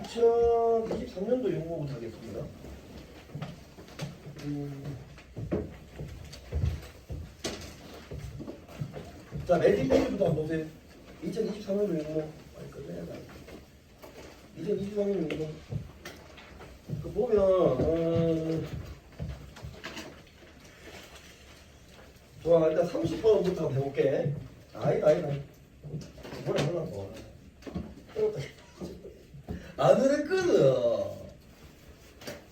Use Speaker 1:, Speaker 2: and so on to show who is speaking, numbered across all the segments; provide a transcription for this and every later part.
Speaker 1: 2023년도 용어부터 하겠습니다. 자, 맨 뒷페이지부터 한번 보세요. 2023년도 용어. 아니, 끝내야 돼. 2023년 용어. 그 보면, 좋아, 일단 30번부터 한번 해볼게. 아니다. 뭐라 하려고. 안 그랬거든.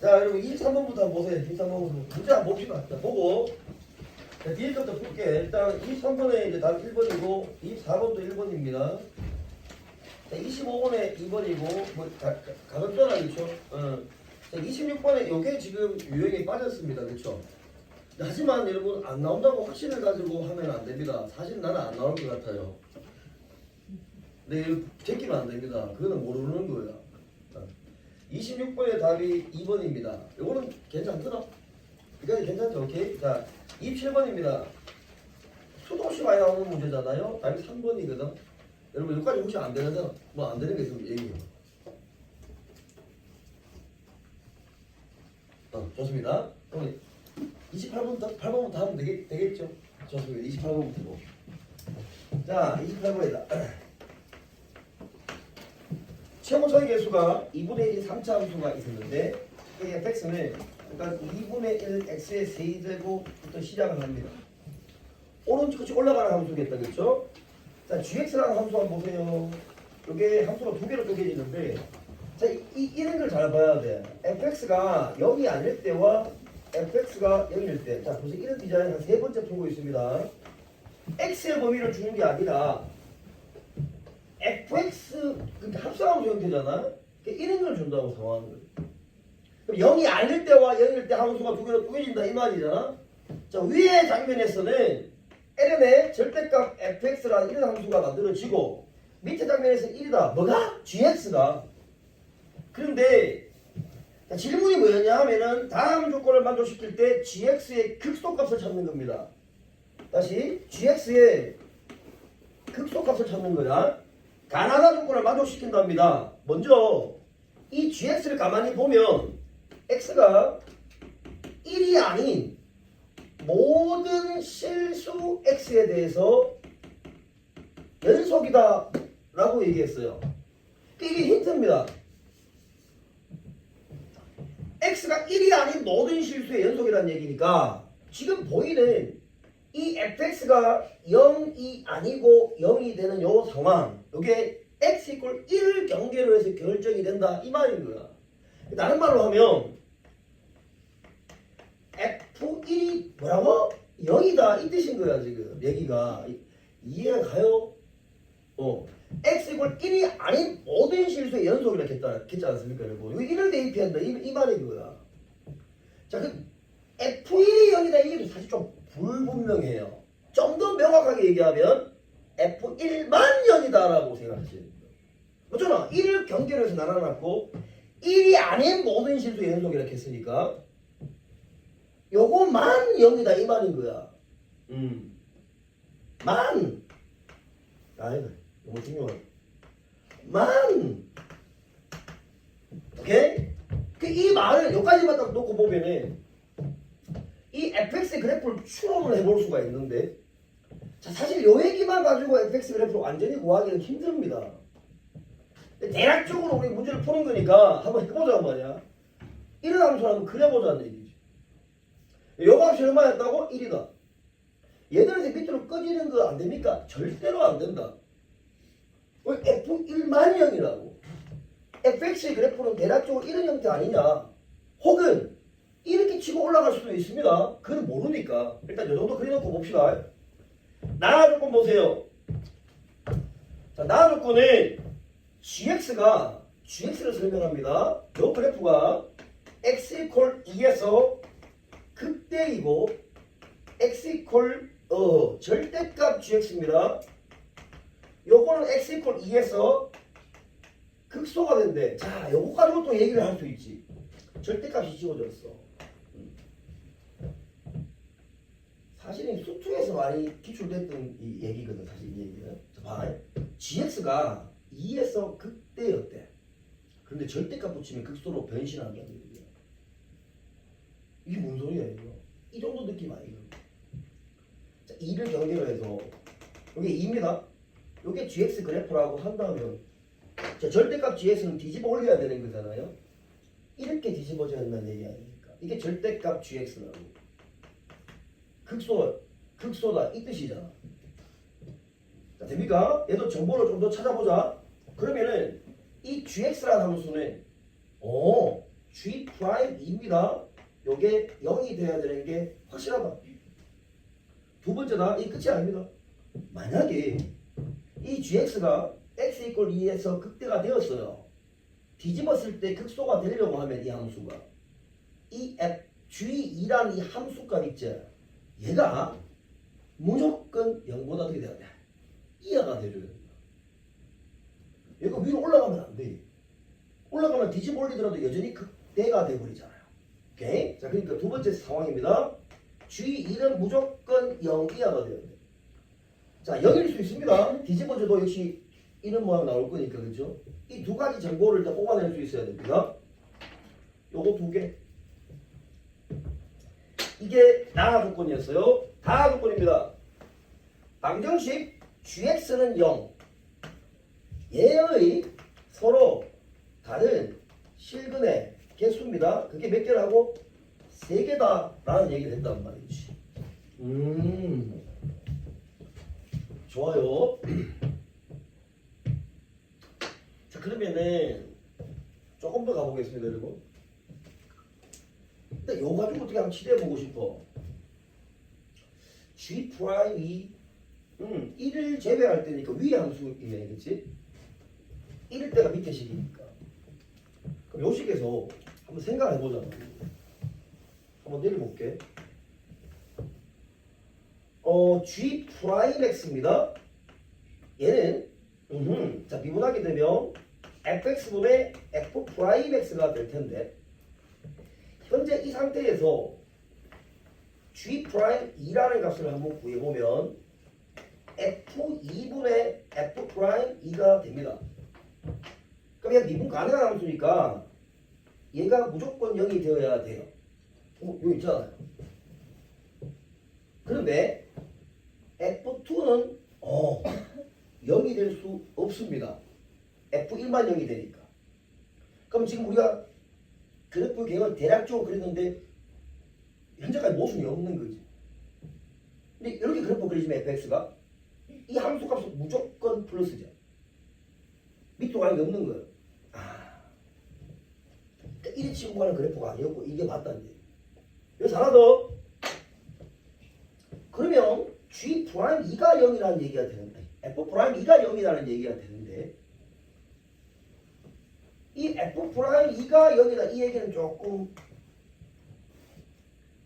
Speaker 1: 자, 여러분 23번부터 한번 보세요. 23번부터. 문제 한번 봅시다. 자, 보고. 자, 뒤에 것도 볼게. 일단 23번에 이제 답 1번이고, 24번도 1번입니다. 자, 25번에 2번이고, 뭐, 가볍잖아요. 그쵸? 자, 26번에 요게 지금 유형에 빠졌습니다. 그쵸? 하지만 여러분, 안 나온다고 확신을 가지고 하면 안 됩니다. 사실 나는 안 나올 것 같아요. 근데 이거 제끼면 안 됩니다. 그거는 모르는 거예요. 26번의 답이 2번입니다. 요거는 괜찮더라? 여기까지 괜찮죠? 오케이? 자, 27번입니다. 수도시 많이 나오는 문제잖아요? 답이 3번이거든? 여러분, 여기까지 혹시 안 되는 사람, 뭐 안 되는 게 있으면 얘기해요. 좋습니다. 그럼 8번부터 하면 되겠죠? 좋습니다. 28번부터. 자, 28번이다. 최고차의 개수가 2분의 1인 3차 함수가 있었는데 이 fx는 그러니까 2분의 1 x의 세제곱부터 시작을 합니다. 오른쪽 끝이 올라가는 함수겠다. 그렇죠? 자, gx라는 함수 한번 보세요. 이게 함수가 두 개로 쪼개지는데 자, 이런 걸 잘 봐야 돼. fx가 0이 아닐 때와 fx가 0일 때. 자, 보세요. 이런 디자인 한 세 번째 풀고 있습니다. x의 범위를 주는 게 아니라 fx 그러니까 합성함수 형태잖아. 이런 걸 준다고 상황하는 거예요. 그럼 0이 아닐 때와 0일 때 함수가 두 개로 쪼개진다 이 말이잖아. 자, 위의 장면에서는 ln의 절대값 fx라는 이런 함수가 만들어지고 밑에 장면에서 1이다. 뭐가? gx가. 그런데 자, 질문이 뭐였냐 하면은 다음 조건을 만족시킬 때 gx의 극소값을 찾는 겁니다. 다시 gx의 극소값을 찾는 거야. 가나다 조건을 만족시킨답니다. 먼저 이 gx를 가만히 보면 x가 1이 아닌 모든 실수 x에 대해서 연속이다 라고 얘기했어요. 이게 힌트입니다. x가 1이 아닌 모든 실수의 연속이라는 얘기니까 지금 보이는 이 fx가 0이 아니고 0이 되는 요 상황, 요게 x 이퀄 1 경계로 해서 결정이 된다 이 말인 거야. 다른 말로 하면 f1이 뭐라고? 0이다 이 뜻인 거야. 지금 얘기가 이해가 가요? x 이퀄 1이 아닌 모든 실수의 연속이라 했지 않습니까? 여러분 이거 1을 대입한다 이 말인 거야. 자, 그 f1이 0이다 이게 사실 좀 불분명해요. 좀 더 명확하게 얘기하면 f1만 0이다라고 생각하시면 됩니다. 맞잖아. 1을 경계로 해서 나눠놨고 1이 아닌 모든 실수의 연속이라 했으니까 요거만 0이다 이 말인 거야. 만. 아니다. 너무 중요해. 만. 오케이? 이 말을 여기까지만 딱 놓고 보면은 이 fx의 그래프를 추론을 해볼 수가 있는데 자, 사실 요 얘기만 가지고 fx 그래프를 완전히 구하기는 힘듭니다. 대략적으로 우리 문제를 푸는 거니까 한번 해보자 말이야. 이런 함수를 한번 그려보자는 얘기지. 요 값이 얼마였다고? 1이다. 얘들한테 밑으로 꺼지는 거 안 됩니까? 절대로 안 된다. f1만 0이라고. fx의 그래프는 대략적으로 이런 형태 아니냐. 혹은 이렇게 치고 올라갈 수도 있습니다. 그건 모르니까. 일단 이 정도 그려놓고 봅시다. 나와 조건 보세요. 자, 나와 조건은 gx를 설명합니다. 이 그래프가 x 이퀄 2에서 극대이고 x 이퀄 절대값 gx입니다. 요거는 x 이퀄 2에서 극소가 된대. 자, 요거 가지고 또 얘기를 할 수 있지. 절대값이 지워졌어. 사실은 수투에서 많이 기출됐던 이 얘기거든. 사실 이 얘기는. 자, 봐. gx가 2에서 극대였대. 그런데 절대값 붙이면 극소로 변신한다는 얘기야. 이게 뭔 소리야 이거? 이 정도 느낌 아니에요? 자, 2를 경계로 해서 이게 2입니다. 이게 gx 그래프라고 한다면 자, 절대값 gx는 뒤집어 올려야 되는 거잖아요. 이렇게 뒤집어져야 한다는 얘기 아닙니까? 이게 절대값 gx라고. 극소다 이 뜻이잖아. 자, 됩니까? 얘도 정보를 좀 더 찾아보자. 그러면은 이 gx라는 함수는 g'2입니다. 요게 0이 돼야 되는 게 확실하다. 두 번째다. 이 끝이 아닙니다. 만약에 이 gx가 x = 2에서 극대가 되었어요. 뒤집었을 때 극소가 되려고 하면 이 함수가 이 g2라는 이 함수값 있죠. 얘가 무조건 0보다 어떻게 돼야 돼? 이하가 되줘야 된다. 얘가 위로 올라가면 안 돼. 올라가면 뒤집어 올리더라도 여전히 극대가 돼버리잖아요. 오케이? 자, 그러니까 두 번째 상황입니다. g2는 무조건 0 이하가 돼야 돼. 자, 0일 수 있습니다. 뒤집어져도 역시 이런 모양 나올 거니까, 그죠? 이 두 가지 정보를 일단 뽑아낼 수 있어야 됩니다. 요거 두 개. 이게 나하 조건이었어요. 다하 조건입니다. 방정식 gx는 0. 얘의 서로 다른 실근의 개수입니다. 그게 몇 개라고? 3개다라는 얘기를 했단 말이지. 좋아요. 자, 그러면은 조금 더 가보겠습니다, 여러분. 근데 요 가지고 어떻게 한번 치대해보고 싶어. G'이 1을 제외할 때니까 위의 함수이네, 그치? 1일 때가 밑에 식이니까. 그럼 요 식에서 한번 생각해보자. 한번 내려볼게. G'X입니다. 얘는 자, 미분하게 되면 fx분의 f'x가 될 텐데 현재 이 상태에서 G'E라는 값을 한번 구해보면 f2분의 f'E가 됩니다. 그럼 얘가 미분 가능한 함수니까 얘가 무조건 0이 되어야 돼요. 여기 있잖아요. 그런데 f2는 0이 될 수 없습니다. f1만 0이 되니까. 그럼 지금 우리가 그래프 계획을 대략적으로 그렸는데 현재까지 모순이 없는 거지. 근데 이렇게 그래프 그리시면 fx가 이 함수 값은 무조건 플러스죠. 밑으로 가는 게 없는 거예요. 그러니까 이리 치고 가는 그래프가 아니었고 이게 맞다는 얘기예요. 여기서 하나 더. 그러면 G'E가 0이라는 얘기가 되는데 F'E가 0이라는 얘기가 되는데 이 F'E가 0이다 이 얘기는 조금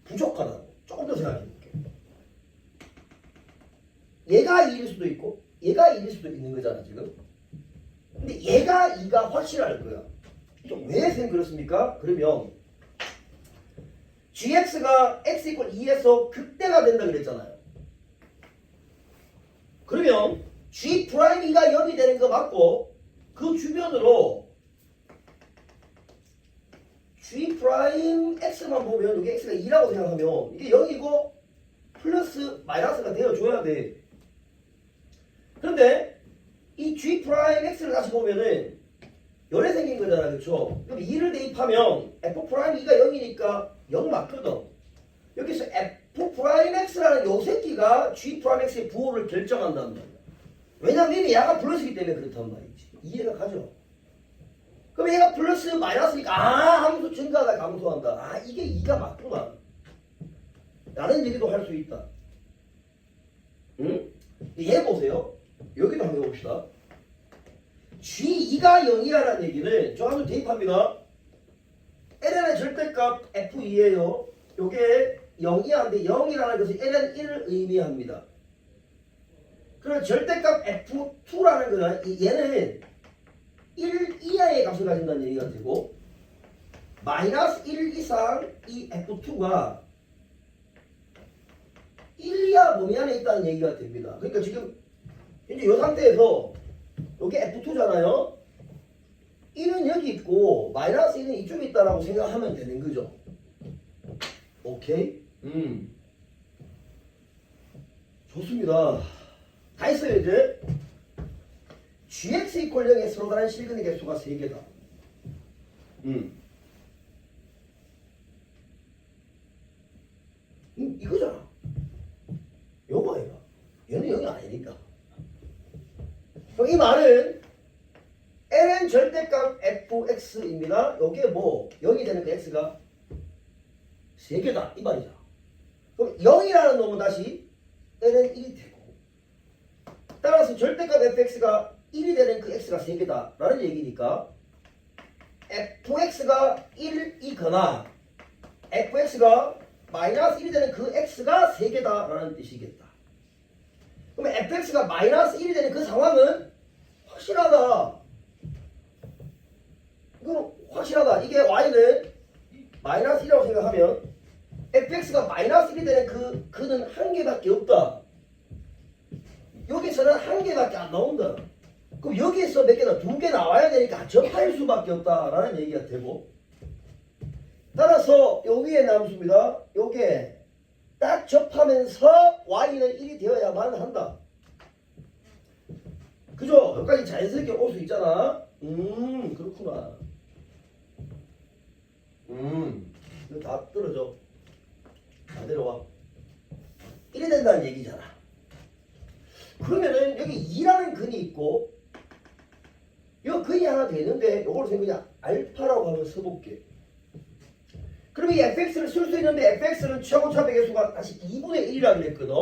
Speaker 1: 부족하다고 조금 더 생각해 볼게요. 얘가 2일 수도 있고 얘가 2일 수도 있는 거잖아 지금. 근데 얘가 2가 확실할 거야. 왜 선생님 그렇습니까? 그러면 gx가 x = 2에서 극대가 된다 그랬잖아요. 그러면 G'E가 0이 되는 거 맞고 그 주변으로 G'X만 보면 이게 x가 2라고 생각하면 이게 0이고 플러스 마이너스가 되어줘야 돼. 그런데 이 G'X를 다시 보면은 열에 생긴 거잖아, 그렇죠? 그럼 2를 대입하면 F'E가 0이니까 0 맞거든. 여기서 F'X라는 요 새끼가 G'X의 부호를 결정한다는 말이야. 왜냐면 얘가 플러스이기 때문에 그렇단 말이지. 이해가 가죠? 그럼 얘가 플러스 마이너스니까 함수 증가하다 감소한다. 이게 2가 맞구나. 라는 얘기도 할 수 있다. 응? 얘 보세요. 여기도 한번 해봅시다. G'가 0이라는 얘기는 저 한번 대입합니다. ln의 절대값 f2예요. 요게 0이한데 0이라는 것은 ln 1을 의미합니다. 그럼 절대값 f2라는 거는 얘는 1 이하의 값을 가진다는 얘기가 되고 마이너스 1 이상 이 f2가 1 이하 범위 안에 있다는 얘기가 됩니다. 그러니까 지금 현재 이 상태에서 여기 F2잖아요. 1은 여기 있고 있고 마이너스 1은 이쪽에 있다라고 생각하면 되는 거죠. 오케이? 좋습니다. 다 했어요 이제. gx 이퀄 0에 서로 다른 실근의 개수가 3개다. 이거잖아. 요거 아이가. 얘는 0이 아니니까. 그럼 이 말은 ln 절대값 fx입니다. 요게 뭐 0이 되는 그 x가 3개다 이 말이죠. 그럼 0이라는 놈은 다시 ln 1이 되고, 따라서 절대값 fx가 1이 되는 그 x가 3개다 라는 얘기니까 fx가 1이거나 fx가 마이너스 1이 되는 그 x가 3개다 라는 뜻이겠다. 그러면 fx가 마이너스 1이 되는 그 상황은 확실하다. 이건 확실하다. 이게 y는 마이너스 1이라고 생각하면 fx가 마이너스 1이 되는 그는 한 개밖에 없다. 여기서는 한 개밖에 안 나온다. 그럼 여기서 몇 개나? 2개 나와야 되니까 접할 수밖에 없다라는 얘기가 되고, 따라서 요 위에 남수입니다. 요게 딱 접하면서 y는 1이 되어야만 한다. 그죠? 여기까지 자연스럽게 올 수 있잖아. 그렇구나. 이거 다 떨어져. 다 내려와. 1이 된다는 얘기잖아. 그러면은 여기 2라는 근이 있고 요 근이 하나 되는데 요걸 그냥 알파라고 한번 써볼게. 그럼 이 fx를 쓸 수 있는데 fx는 최고차 배계수가 다시 2분의 1이라 그랬거든.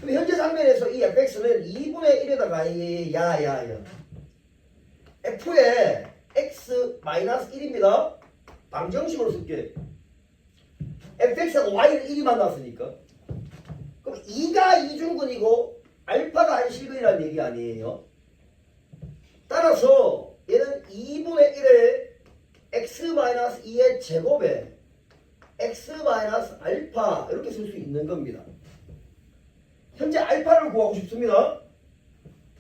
Speaker 1: 그럼 현재 장면에서 이 fx는 2분의 1에다가 야야야 f의 x-1입니다. 방정식으로 쓸게. fx하고 y는 1이 만났으니까. 그럼 2가 이중근이고 알파가 한실근이라는 얘기 아니에요. 따라서 얘는 2분의 1에 x-2의 제곱에 x-알파 이렇게 쓸 수 있는 겁니다. 현재 알파를 구하고 싶습니다.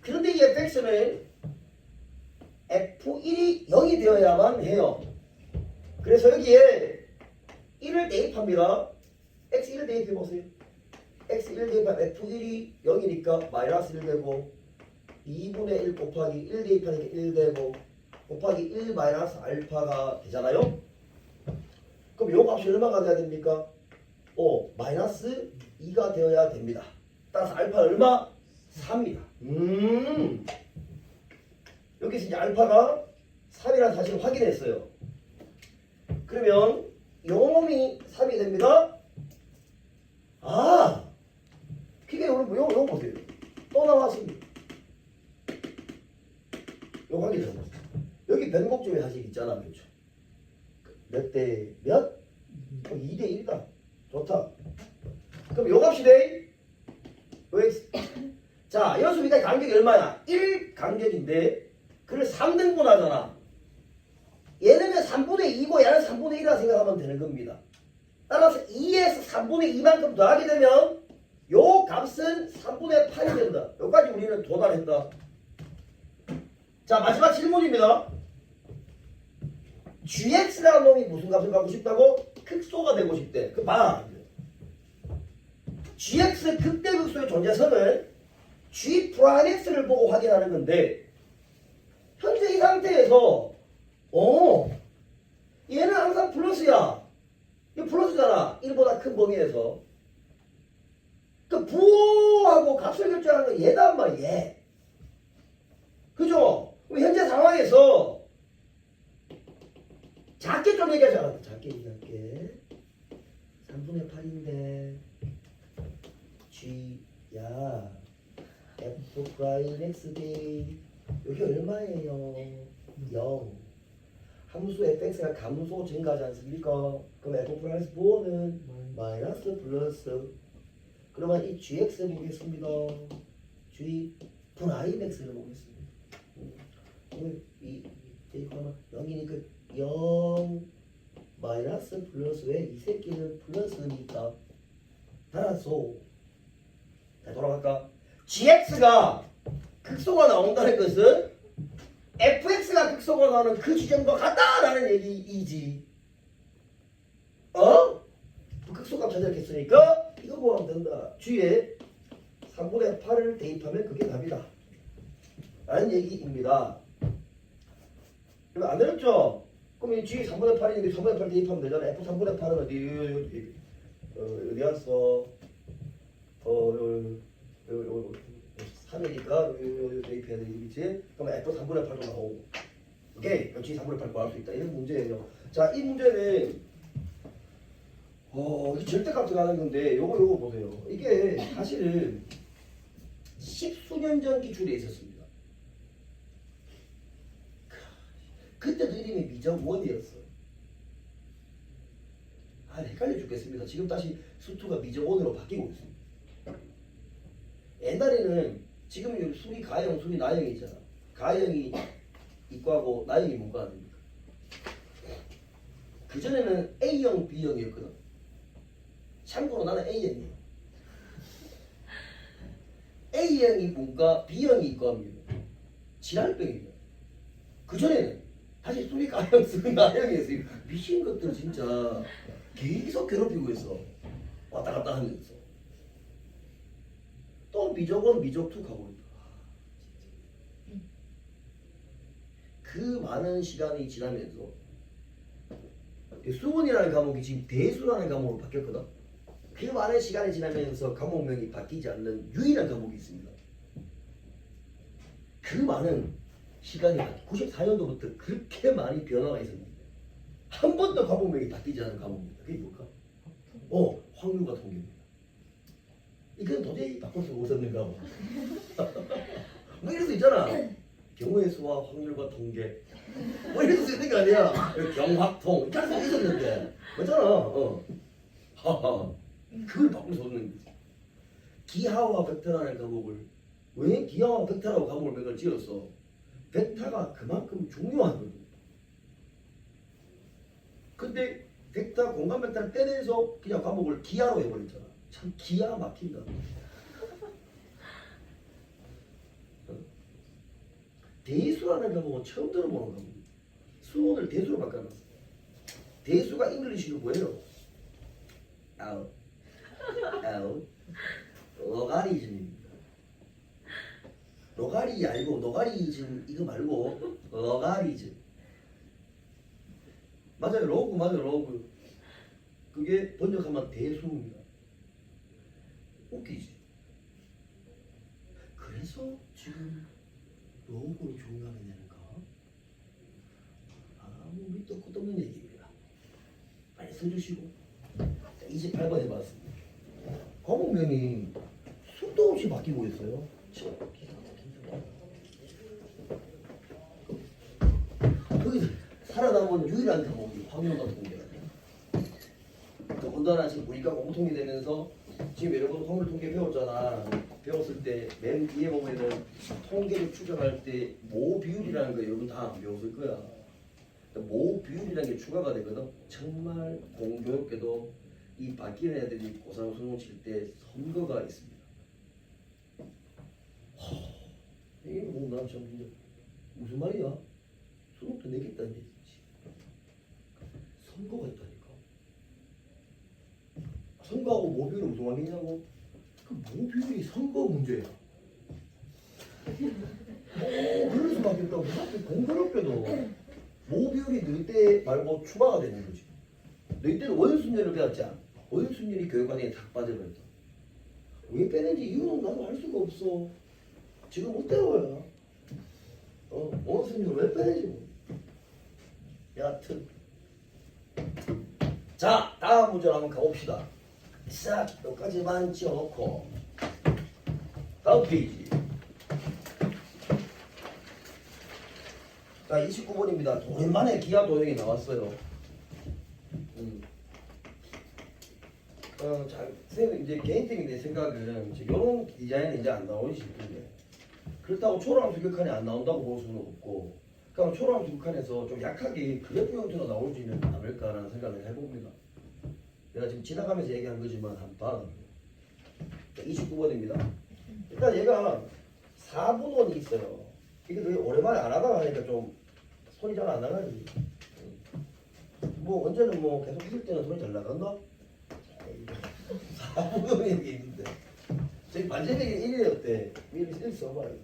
Speaker 1: 그런데 이 fx는 f1이 0이 되어야만 해요. 그래서 여기에 1을 대입합니다. x1을 대입해보세요. x1 대입하면 f1이 0이니까 마이너스 1 되고 2분의 1 곱하기 1 대입하니까 1 되고 곱하기 1 마이너스 알파가 되잖아요. 그럼 요 값이 얼마가 돼야 됩니까? 마이너스 2가 되어야 됩니다. 따라서 알파 얼마? 3이다. 여기서 이제 알파가 3이라는 사실을 확인했어요. 그러면 요놈이 3이 됩니다. 그게 요거 보세요. 또 나왔습니다. 요거 확인해 보세요. 여기 변곡점의 사실 있잖아. 그렇죠? 몇 대 몇? 2대 1이다. 좋다. 그럼 요 값이 돼? 요 x. 자, 여기서 우리가 간격이 얼마야? 1 간격인데 그걸 3등분 하잖아. 얘는 3분의 2고 얘는 3분의 1이라 생각하면 되는 겁니다. 따라서 2에서 3분의 2만큼 더하게 되면 요 값은 3분의 8이 된다. 여기까지 우리는 도달했다. 자, 마지막 질문입니다. gx라는 놈이 무슨 값을 갖고 싶다고? 극소가 되고 싶대. 그 봐. gx 극대극소의 존재성을 g 프라임 x를 보고 확인하는 건데, 현재 이 상태에서 얘는 항상 플러스야. 이거 플러스잖아. 1보다 큰 범위에서. 그 부호하고 값을 결정하는 건 얘단 말이야. 얘. 그죠? 그럼 현재 상황에서 작게 좀 얘기하자. 작게. 3분의 8인데 g야 f 프라임 x 대 여기 얼마예요? 0. 함수 fx가 감소 증가하지 않습니까? 그럼 f 플러스 부호는 마이너스 플러스. 그러면 이 gx 보겠습니다. g 프라임 x를 보겠습니다. 이 대입하면 0이니까 0 마이너스 플러스. 왜? 이 새끼는 플러스니까. 따라서 자, 돌아갈까? gx가 극소가 나온다는 것은 fx가 극소가 나오는 그 지점과 같다라는 얘기이지. 어? 극소값 찾아냈으니까 이거 구하면 된다. 뒤에 3분의 8을 대입하면 그게 답이다. 라는 얘기입니다. 이거 안 되겠죠? 그럼 이 G 3분의 8인데 3분의 8 대입하면 되잖아. F 3분의 8은 어디 갔어? 3이니까 대입해야 되겠지? 그럼 F 3분의 8도 나오고. 오케이? G 3분의 8 구할 수 있다. 이런 문제예요. 자, 이 문제는 이 절대값 들어가는 건데 요거 보세요. 이게 사실은 10수년 전 기출에 있었습니다. 그때도 이름이 미적원이었어. 헷갈려 죽겠습니다. 지금 다시 수투가 미적원으로 바뀌고 있습니다. 옛날에는 지금 수리 가형, 수리 나형이 있잖아. 가형이 이과고 나형이 문과 아닙니까? 그전에는 A형, B형이었거든. 참고로 나는 A형이에요. A형이 문과, B형이 이과입니다. 지랄병이에요. 그전에는 다시 수리 가형, 수리 나형이었어요. 미친 것들 진짜 계속 괴롭히고 있어. 왔다 갔다 하면서. 또 미적원, 미적투 가고 있다. 그 많은 시간이 지나면서 수원이라는 과목이 지금 대수라는 과목으로 바뀌었거든. 그 많은 시간이 지나면서 과목명이 바뀌지 않는 유일한 과목이 있습니다. 그 많은 시간이 94년도부터 그렇게 많이 변화가 있었는데 한 번도 과목명이 바뀌지 않은 과목입니다. 그게 뭘까? 확률과 통계입니다. 이건 도저히 바꿀 수 없었는 과목. 뭐 이럴 수 있잖아. 경우의 수와 확률과 통계. 뭐 이럴 수 있는 거 아니야. 경확통. 이렇게 할 수 있었는데. 맞잖아. 하하. 그걸 바꿀 수 없는 거지. 기하와 벡터라는 과목을 왜 기하와 벡터라고 과목을 몇 개 지었어? 벡터가 그만큼 중요하거든. 근데 벡터 공간 벡터를 떼내서 그냥 과목을 기하로 해버렸잖아. 참 기하 막힌다. 대수라는 과목은 처음 들어보는 과목이야. 수원을 대수로 바꿔놨어. 대수가 잉글리시로 뭐예요? 아웃. 로가리즘입니다. 로가리 알고 로가리즘 이거 말고 로가리즘. 맞아요. 로그 맞아요. 로그. 그게 번역하면 대수입니다. 웃기지? 그래서 지금 로그를 중요하게 되는가? 아무 밑도 끝도 없는 얘기입니다. 빨리 써주시고. 28번 해봤습니다. 과목명이 수도 없이 바뀌고 있어요. 거기서 살아남은 유일한 과목이 확률과 통계예요. 더군다나 지금 문이과 공통이 되면서 지금 여러분 확률 통계 배웠잖아. 배웠을 때 맨 뒤에 보면은 통계를 추정할 때 모 비율이라는 거 여러분 다 배웠을 거야. 모 비율이라는 게 추가가 되거든. 정말 공교롭게도 이 바뀌는 애들이 고3 수능 칠 때 선거가 있습니다. 이게 뭐 난 참 진짜 무슨 말이야? 수능도 내겠다는 얘기지. 선거가 있다니까. 선거하고 모 비율이 무슨 관계냐고? 그 모 비율이 선거 문제야. 그럴 수밖에 없다고. 공교롭게도 모 비율이 늘 때 말고 추가가 되는 거지. 늘 때는 원순열을 배웠잖아. 원순열이 교육관에 다 빠져버렸다. 왜 빼는지 이유는 나도 알 수가 없어. 지금 못 배워요. 원순열 왜 빼는지 모르겠어. 여하튼 자, 다음 문제로 한번 가봅시다. 싹 여기까지만 지어놓고 다음 페이지. 자, 29번입니다. 오랜만에 기하 도형이 나왔어요. 자, 선생님 이제 개인적인 내 생각은 이런 디자인은 이제 안 나오지 싶은데 그렇다고 초록함수 극한이 안 나온다고 볼 수는 없고 그럼 초록함수 극한에서 좀 약하게 그래프 형태로 나오지는 않을까라는 생각을 해봅니다. 내가 지금 지나가면서 얘기한 거지만 한번 29번입니다. 일단 얘가 4분원이 있어요. 이게 되게 오랜만에 안 하다가 하니까 좀 손이 잘 안 나가지. 뭐 언제는 뭐 계속 했을 때는 손이 잘 나간다? 4분의 게 있는데 저기 반제백이 1이었대. 1 써봐 이거.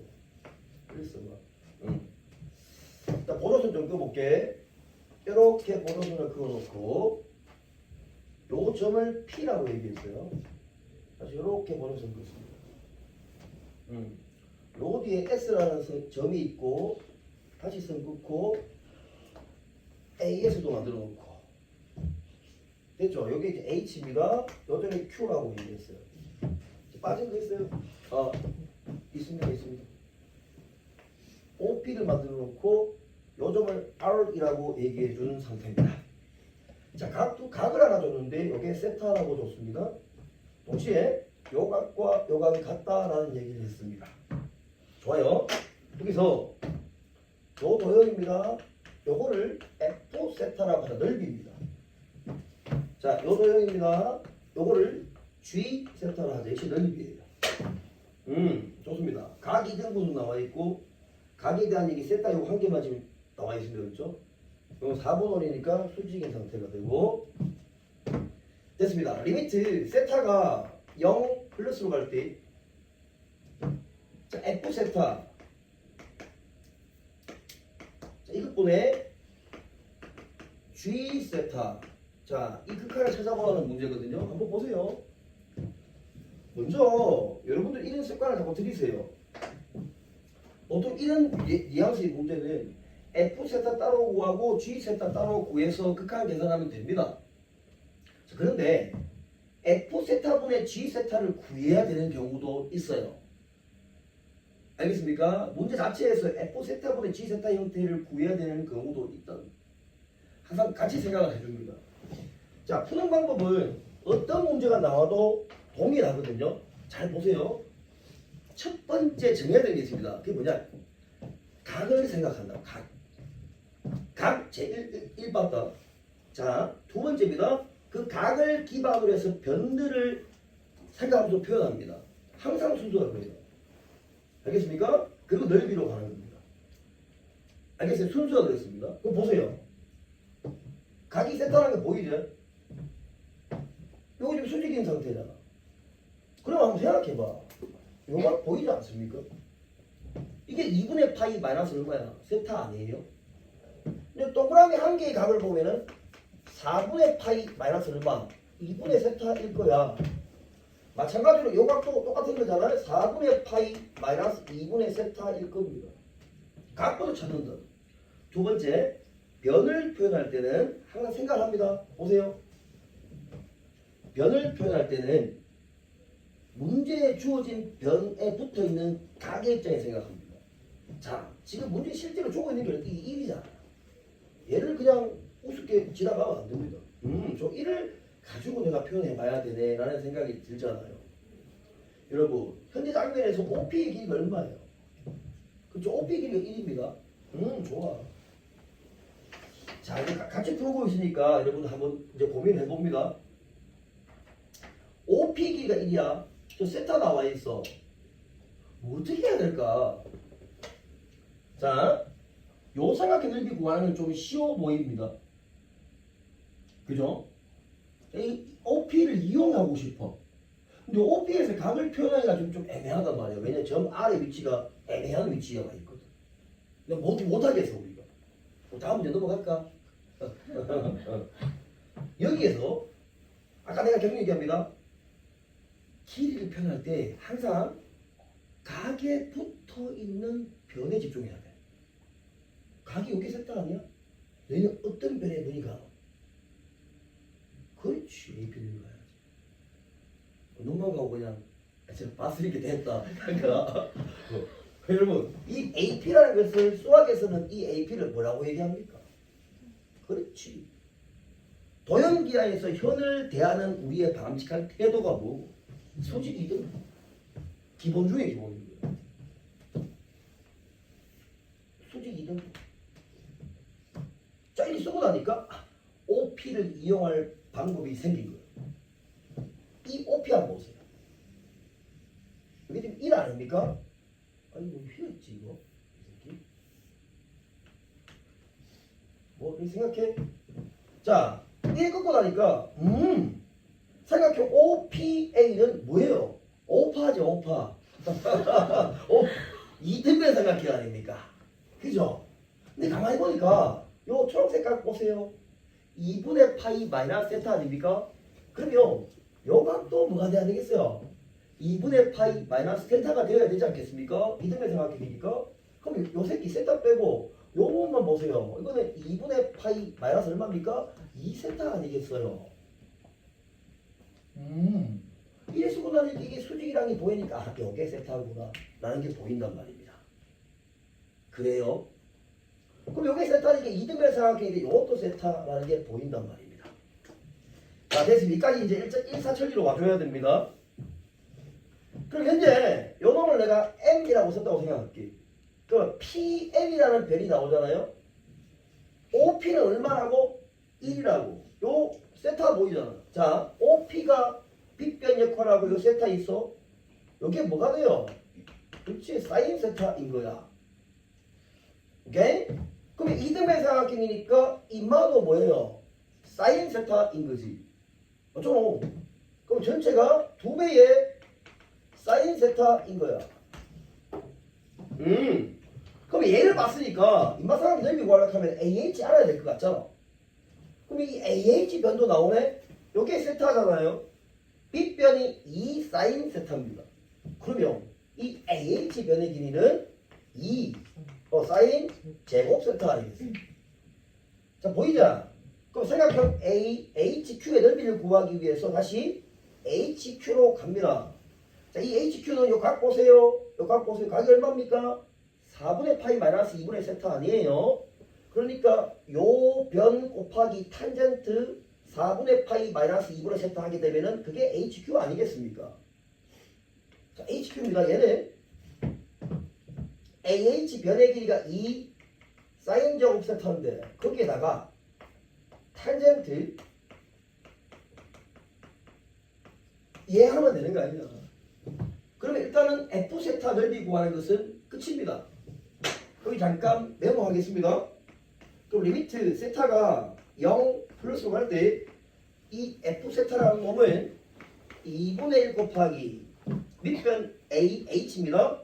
Speaker 1: 1 써봐. 응. 일단 번호선 좀 끄볼게. 이렇게 번호선을 그어놓고 요 점을 P라고 얘기했어요. 다시 이렇게 번호선 그었습니다. 요 뒤에 S라는 점이 있고 다시 선 긋고 AS도 만들어 놓고 됐죠? 여기 이제 H입니다. 요 점이 Q라고 얘기했어요. 빠진 거 있어요? 아 있습니다. OP를 만들어 놓고 요 점을 R이라고 얘기해 준 상태입니다. 자, 각을 하나 줬는데 요게 세타라고 줬습니다. 동시에 요 각과 요 각이 같다라는 얘기를 했습니다. 좋아요. 여기서 요 도형입니다. 요거를 F 세타라고 하는 넓이입니다. 자, 요 도형입니다. 요거를 G 세타로 하자. 이게 넓이에요. 좋습니다. 각 이등분도 나와 있고 각에 대한 얘기 세타 요거 한 개만 지금 나와 있습니다. 그렇죠? 이건 4분원이니까 수직인 상태가 되고 됐습니다. 리미트 세타가 0 플러스로 갈 때 자, F 세타 자, 이것분에 G 세타 자, 이 극한을 찾아보라는 문제거든요. 한번 보세요. 먼저 여러분들 이런 습관을 자꾸 들이세요. 보통 이런 뉘앙스의 문제는 F 세타 따로 구하고 G 세타 따로 구해서 극한 계산하면 됩니다. 자, 그런데 F 세타분의 G 세타를 구해야 되는 경우도 있어요. 알겠습니까? 문제 자체에서 F 세타분의 G 세타 형태를 구해야 되는 경우도 있다. 항상 같이 생각을 해줍니다. 자, 푸는 방법은 어떤 문제가 나와도 동일하거든요. 잘 보세요. 첫 번째 정해야 되는 게 있습니다. 그게 뭐냐? 각을 생각한다. 각 제1봤다. 자, 두 번째입니다. 그 각을 기반으로 해서 변들을 생각하면서 표현합니다. 항상 순서가 그래요. 알겠습니까? 그리고 넓이로 가는 겁니다. 알겠어요? 순서가 그렇습니다. 그럼 보세요. 각이 세타라는 게 보이죠? 요거 지금 수직인 상태잖아. 그럼 한번 생각해봐. 요거 보이지 않습니까? 이게 2분의 파이 마이너스 얼마야? 세타 아니에요? 근데 동그라미 한 개의 각을 보면은 4분의 파이 마이너스 얼마? 2분의 세타일 거야. 마찬가지로 요 각도 똑같은 거잖아요. 4분의 파이 마이너스 2분의 세타일 겁니다. 각도를 찾는다. 두 번째, 변을 표현할 때는 항상 생각합니다. 보세요. 변을 표현할 때는 문제에 주어진 변에 붙어있는 각의 입장에 생각합니다. 자, 지금 문제 실제로 주고 있는 게 이 1이잖아. 얘를 그냥 우습게 지나가면 안 됩니다. 저 1을 가지고 내가 표현해 봐야 되네 라는 생각이 들잖아요. 여러분, 현재 장면에서 OP의 길이가 얼마예요? 그렇죠? OP의 길이가 1입니다. 좋아. 자, 이제 같이 풀고 있으니까 여러분 한번 이제 고민해 봅니다. OP 길이가 1이야. 저 세타 나와 있어. 뭐 어떻게 해야 될까? 자, 요 삼각형 넓이 구하는 건 좀 쉬워 보입니다. 그죠? 이 OP를 이용하고 싶어. 근데 OP에서 각을 표현하기가 좀 애매하단 말이야. 왜냐면 점 R의 위치가 애매한 위치가 있거든. 근데 못하겠어 우리가. 다음 문제 넘어갈까? 여기에서 아까 내가 경력 얘기합니다. 길이를 표현할 때 항상 각에 붙어있는 변에 집중해야 돼. 각이 여기 세타 아니야? 너희는 어떤 변에 눈이 가? 그렇지. AP를 가야지. 눈만 가고 그냥 제가 봤으니까 됐다. 그러니까 여러분 이 AP라는 것을 수학에서는 이 AP를 뭐라고 얘기합니까? 그렇지. 도형기하에서 현을 대하는 우리의 바람직한 태도가 뭐고? 수직이든 기본 중에 기본입니다. 수직이든 자, 이 쓰고 나니까 OP를 이용할 방법이 생긴 거예요. 이 OP 한번 보세요. 이게 지금 1 아닙니까? 아니 뭐 휘었지 이거 이 새끼. 뭐 이렇게 생각해. 자, 이게 꺾고 나니까 생각해. OPA는 뭐예요? 오파죠, 오파. 이등변 삼각형 아닙니까? 그죠? 근데 가만히 보니까 요 초록색깔 보세요. 2분의 파이 마이너스 세타 아닙니까? 그러면 요 각도 뭐가 돼야 되겠어요? 2분의 파이 마이너스 세타가 되어야 되지 않겠습니까? 이등변 삼각형이니까. 그럼 요 새끼 세타 빼고 요 부분만 보세요. 이거는 2분의 파이 마이너스 얼마입니까? 2세타 아니겠어요? 이래 쓰고 나니까 이게 수직이랑이 보이니까 아, 요게 세타구나 라는 게 보인단 말입니다. 그래요? 그럼 요게 세타니까 이등변 삼각형인데 요것도 세타라는 게 보인단 말입니다. 자, 됐습니다. 여기까지 이제 1사천리로 와줘야 됩니다. 그럼 현재 요 놈을 내가 M이라고 썼다고 생각할게. 그럼 PM이라는 별이 나오잖아요. OP는 얼마라고? 1이라고. 요 세타 보이잖아. 자, OP가 빗변 역할하고 요 세타 있어. 요게 뭐가 돼요? 그렇지, 사인 세타인 거야. 오케이? 그럼 이등변 삼각형이니까 이마도 뭐예요? 사인 세타인 거지. 맞죠? 그럼 전체가 2배의 사인 세타인 거야. 그럼 얘를 봤으니까 인마삼각형 넓이 구하려고 하면 AH 알아야 될 것 같잖아. 그럼 이 AH 변도 나오네? 요게 세타잖아요. 빗변이 2 사인 세타입니다. 그러면 이 AH 변의 길이는 2 사인 제곱 세타 아니겠어요? 자, 보이자? 그럼 삼각형 HQ의 넓이를 구하기 위해서 다시 HQ로 갑니다. 자, 이 HQ는 요 각 보세요. 요 각 보세요. 각이 얼마입니까? 4분의 파이 마이너스 2분의 세타 아니에요. 그러니까 요 변 곱하기 탄젠트 4분의 파이 마이너스 2분의 세타 하게 되면은 그게 HQ 아니겠습니까? 자, HQ입니다. 얘는 AH 변의 길이가 2 사인 제곱 세타인데 거기에다가 탄젠트 얘 하면 되는 거 아니야. 그러면 일단은 F 세타 넓이 구하는 것은 끝입니다. 여기 잠깐 메모하겠습니다. 그럼 리미트 세타가 0 플러스로 갈 때 이 F 세타라는 놈을 2분의 1 곱하기 밑변 AH입니다.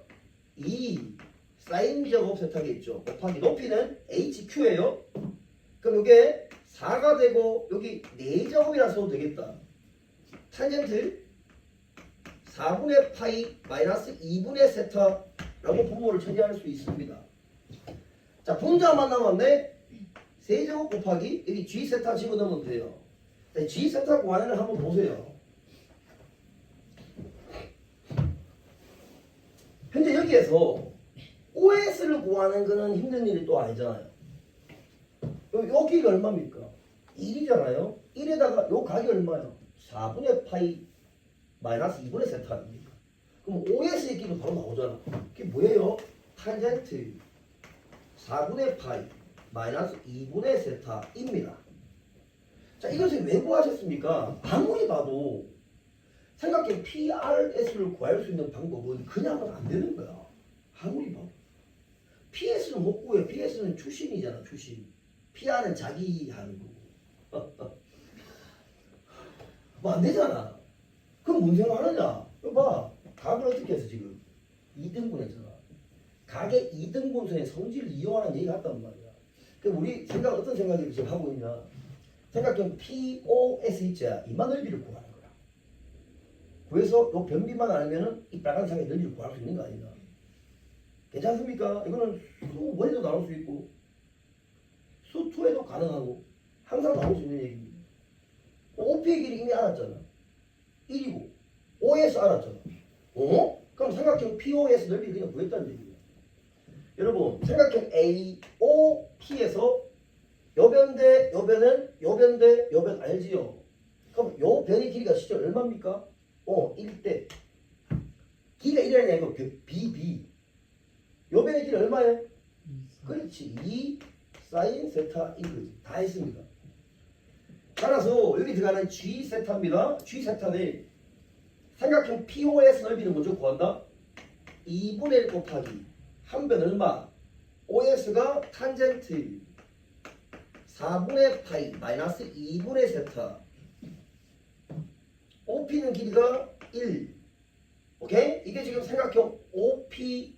Speaker 1: 2 사인 제곱 세타겠죠. 곱하기 높이는 HQ예요. 그럼 이게 4가 되고 여기 4제곱이라 써도 되겠다. 탄젠트 4분의 파이 마이너스 2분의 세타라고 부호를 처리할 수 있습니다. 자, 분자만 남았네. 세제곱 곱하기 여기 G 세타 집어넣으면 돼요. 자, G 세타 구하는 걸 한번 보세요. 현재 여기에서 OS를 구하는 거는 힘든 일이 또 아니잖아요. 여기가 얼마입니까? 1이잖아요. 1에다가 요 각이 얼마예요? 4분의 파이 마이너스 2분의 세타 아닙니까? 그럼 OS의 길은 바로 나오잖아. 그게 뭐예요? 탄젠트 4분의 파이 마이너스 2분의 세타입니다. 자, 이것을 왜 구하셨습니까? 아무리 봐도 삼각형 PRS를 구할 수 있는 방법은 그냥은 안 되는 거야. 아무리 봐도. PS는 못 구해. PS는 추심이잖아, 추심. PR은 자기 하는 거고. 뭐 안 되잖아. 그럼 뭔 생각하느냐? 이거 봐. 각을 어떻게 해서 지금 2등분 했잖아. 각의 2등분선의 성질을 이용하는 얘기가 같단 말이야. 그럼 우리 생각 어떤 생각을 지금 하고 있냐? 삼각형 POS 있자. 이만 넓이를 구하는 거야. 그래서 요 변비만 알면은 이 빨간 상의 넓이를 구할 수 있는 거 아니냐? 괜찮습니까? 이거는 수 1에도 나올 수 있고 수 2에도 가능하고 항상 나올 수 있는 얘기입니다. OP의 길이 이미 알았잖아. 1이고 OS 알았잖아. 그럼 삼각형 POS 넓이 그냥 구했다는 얘기예요. 여러분, 삼각형 AOP에서 요변 대 요변은 요변 대 요변 알지요? 그럼 요 변의 길이가 실제 얼마입니까? 1대 길이가 1이라는 아니고 BB 요 변의 길이 얼마예요? 그렇지, 2 사인 세타인 거지. 다 했습니다. 따라서 여기 들어가는 G 세타입니다. G 세타는 삼각형 POS 넓이를 먼저 구한다. 2분의 1 곱하기 한 변 얼마? OS가 탄젠트 4분의 파이 마이너스 2분의 세타. OP는 길이가 1. 오케이? 이게 지금 삼각형 OP,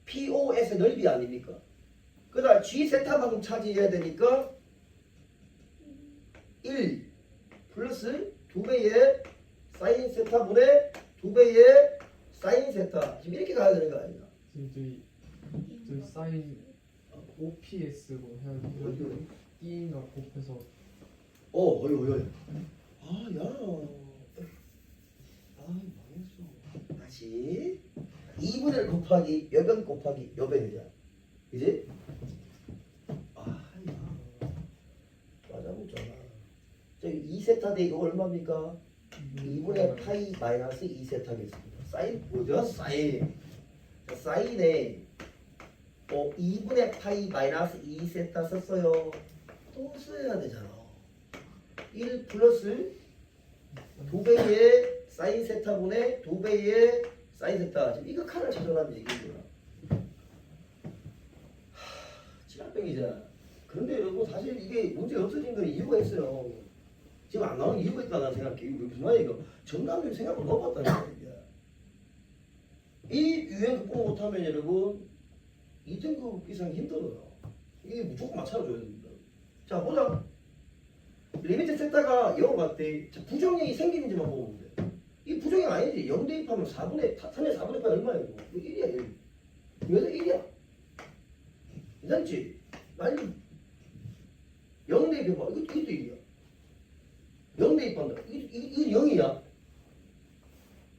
Speaker 1: POS의 넓이 아닙니까? 그 다음 G 세타만큼 차지해야 되니까 1 플러스 2배의 사인 세타분의 2배의 사인 세타. 지금 이렇게 가야 되는 거 아니야?
Speaker 2: 지금 저희 사인 OPS로 해야 되는데 E인가 곱해서
Speaker 1: 어이. 아, 야. 아, 망했어. 다시 2분의 1 곱하기 여변 곱하기 여변이야. 그지? 아, 야. 맞아보잖아. 저기 2세타 대 이거 얼마입니까? 2분의 파이 마이너스 2세타겠습니다. 사인 뭐죠? 사인에 2분의 파이 마이너스 2세타 썼어요. 또 써야 되잖아. 1 플러스 2배의 사인 세타분의 2배의 사인 세타. 지금 이거 칸을 찾아라는 얘기구나. 찌랄병이잖아. 그런데 여러분 사실 이게 문제 없어진 건 이유가 있어요. 지금 안 나오는 이유가 있다 나는 생각해. 이거 무슨 말이야 이거. 정답률 생각보다 높았다는 얘기야. 이 유형 극복 못하면 여러분 2등급 이상 힘들어요. 이게 무조건 맞춰줘야 됩니다. 자 보자. 리미트 세타가 0 같대. 자, 부정형이 생기는지만 보면 돼. 이 부정형 아니지. 0 대입하면 3의 4분의 8 얼마야 이거? 이거 1이야 1. 여기서 1이야. 괜찮지? 난리. 0 대입해봐. 이것도 1이야. 0 대입한다. 이건 0이야.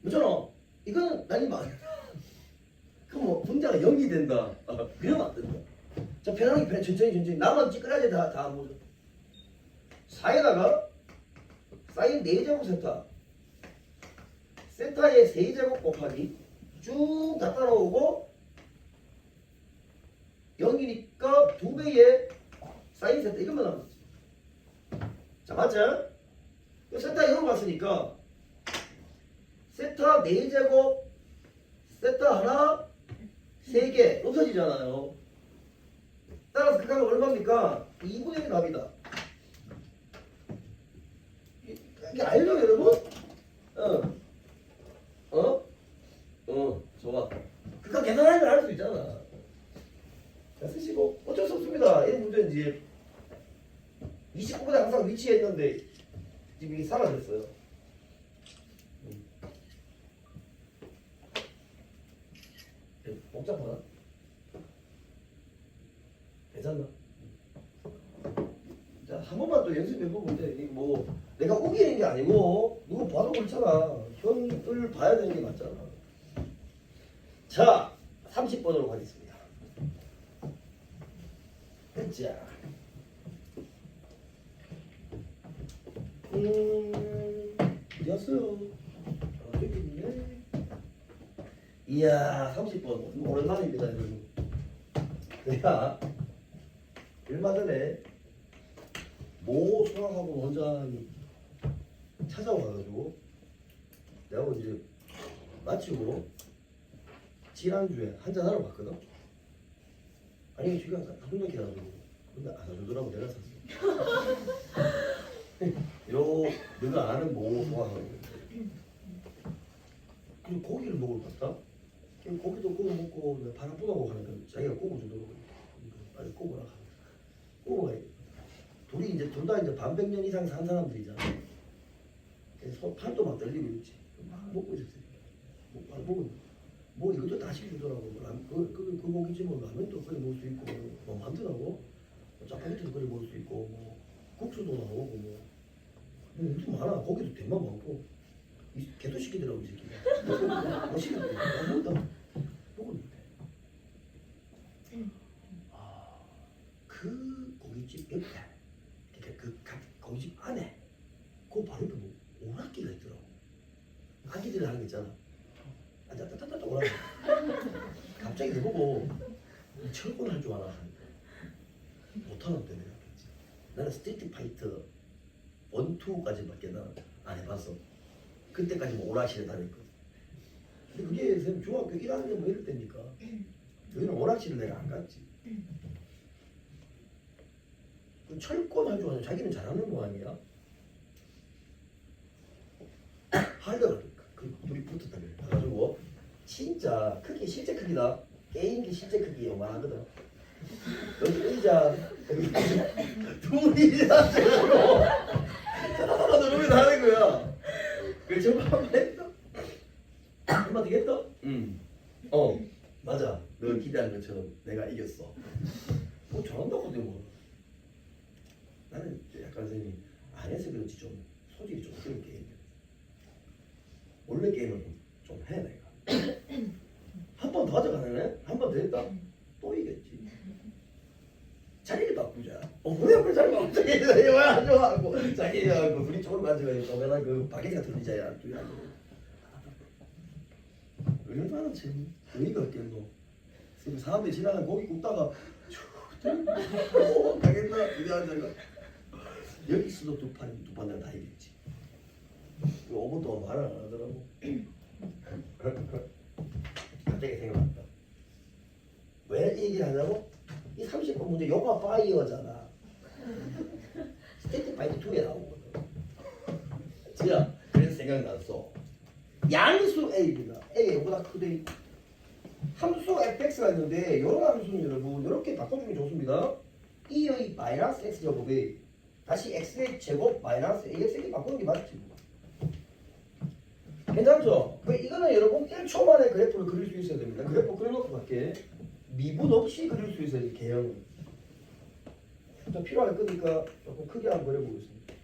Speaker 1: 그렇잖아. 이거는 난리 망해. 그럼 뭐 분자가 0이 된다. 그러면 안 된다. 자 편하게 천천히 나만 찌끄라지 다 보자. 4에다가 사인 4제곱 세타 세타의 세제곱 곱하기 쭉 다 따라오고 0이니까 2배의 사인 세타 이것만 남았지. 자 맞죠? 세타 0 왔으니까 세타 4제곱 세타 하나 3개 없어지잖아요. 따라서 그 값은 얼마입니까? 2분의 1 값이다. 이게 알죠 여러분? 좋아. 그니까 계산하는 걸 알 수 있잖아. 자 쓰시고 어쩔 수 없습니다. 이 문제는 이제 29분에 항상 위치해 있는데 지금 이게 사라졌어요. 복잡하나? 괜찮나? 자, 한 번만 또 연습해보면 돼. 이게 뭐 내가 우기는 게 아니고 누구 봐도 그렇잖아. 형을 봐야 되는 게 맞잖아. 자, 30번으로 가겠습니다. 자, 어디였어요? 저기 있네. 이야, 30번 오랜만입니다, 여러분. 내가 얼마 전에 모 수학학원 원장이 찾아와가지고 내가 이제 마치고 지난주에 한잔하러 갔거든. 아니 지금 한분도 기다려주고 근데 안 사주더라고. 내가 샀어. 요 내가 아는 모 수학학원. 그리고 고기를 먹으러 갔다. 고기도 구워 먹고 바람 뿌다고 하니까 자기가 구워 주더라고. 빨리 구워라. 구워야 둘이 이제 둘 다 이제 반백년 이상 산 사람들이잖아. 그래서 팔도 막 떨리고 있지. 막 먹고 있었어요. 막 먹고 있는. 뭐 이것도 다 시켜주더라고. 그 고기지 뭐 라면도 끓여 먹을 수 있고 뭐 많더라고. 짜파게티도 끓여 먹을 수 있고 뭐 국수도 나오고 뭐 엄청 많아. 고기도 대만 많고. 개도 시키더라고 이 새끼가. 뭐 시켰대. 먹었다. 먹었는데. 그 고깃집 옆에, 그러니까 그 고깃집 안에, 그 바로 옆에 뭐 오락기가 있더라고. 아기들이 하는 거 있잖아. 따따따따 오락기. 갑자기 내보고 철권 할 줄 알아. 못하는데 내가. 나는 스트리트 파이터 1, 2까지밖에 안 해봤어. 그때까지 뭐 오락실에 다녔거든. 근데 그게 선생님 중학교 1학년 뭐 이럴 때니까 여기는 오락실을 내가 안 갔지. 그 철권할 줄 아는 자기는 잘하는 거 아니야? 하려고 그 둘이 붙었다며. 그래가지고 진짜 크기 실제 크기다. 게임기 실제 크기 요만하거든. 여기 의자 여기 둘이 앉아가지고 자다다다 누르면 하는 거야. 그 저거 한번 했어? 한번 되겠다? 응. 맞아. 너 기대한 것처럼 내가 이겼어. 뭐 잘한다고 내 뭐. 나는 약간 선생님이 안 해서 그런지 좀 소질이 좀 그런 게임. 원래 게임을 좀 해 내가. 한 번 더 하자가네. 한 번 더 했다. 또 이겼지. 자리를 바꾸자. 왜 자리 바꾸자? 왜안 좋아하고 자기야 그 우리 쪽으로 가져가요. 그러면 그 바게트가 들리자야. 얼마나 재미 의의가 없겠노. 지금 사람들이 지나가는 고기 굽다가 가겠나 이래 앉아가 여기서도 두 판 내가 다 이겼지. 5분 동안 말을 안 하더라고. 갑자기 생각났다. 왜 이 얘기를 하냐고? 이 30분 문제 요가 파이어잖아. 스테이트 파이트 2에 나오거든. 진짜 그래서 생각났어. 양수 A입니다. A가 이거보다 크대. 함수 fx가 있는데 이런 함수는 여러분 이렇게 바꿔주면 좋습니다. 2의 마이너스 x 제곱에 다시 x의 제곱 마이너스 ax 이렇게 바꾸는 게 맞지. 괜찮죠? 이거는 여러분 1초 만에 그래프를 그릴 수 있어야 됩니다. 그래프 그려놓고 갈게. 미분 없이 그릴 수 있어요. 개형을. 좀 필요할 거니까 조금 크게 한번 그려보겠습니다.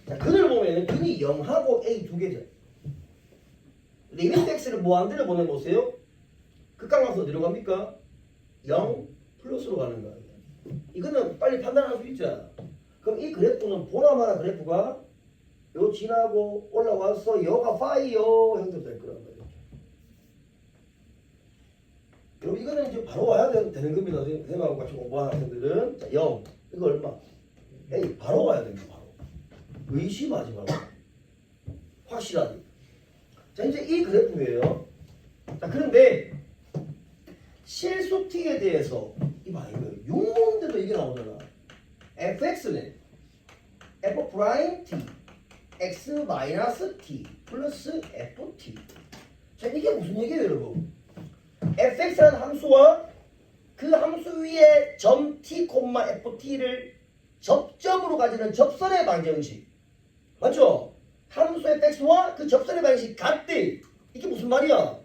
Speaker 1: 자, 근을 보면 근이 0하고 a 두 개죠. 리미트 x를 뭐 안 들여보내보세요. 극강함수 어디로 갑니까? 0 플러스로 가는 거예요. 이거는 빨리 판단할 수 있죠. 그럼 이 그래프는 보나마나 그래프가 요 지나고 올라와서 여가 파이어 형태로 될 거란 말이죠. 그럼 이거는 이제 바로 와야 되는 겁니다. 선생님하고 같이 공부하는 학생들은 자, 0 이거 얼마? A 바로 와야 됩니다. 바로 의심하지 말고 확실하게. 자 이제 이 그래프예요. 자 그런데 실수 t에 대해서 이봐 이거 6문제도 이게 나오잖아. fx는 f 프라임 t x 마이너스 t 플러스 ft. 자 이게 무슨 얘기예요 여러분? fx라는 함수와 그 함수 위에 점 t, ft를 접점으로 가지는 접선의 방정식 맞죠? 함수 fx와 그 접선의 방정식이 같대. 이게 무슨 말이야?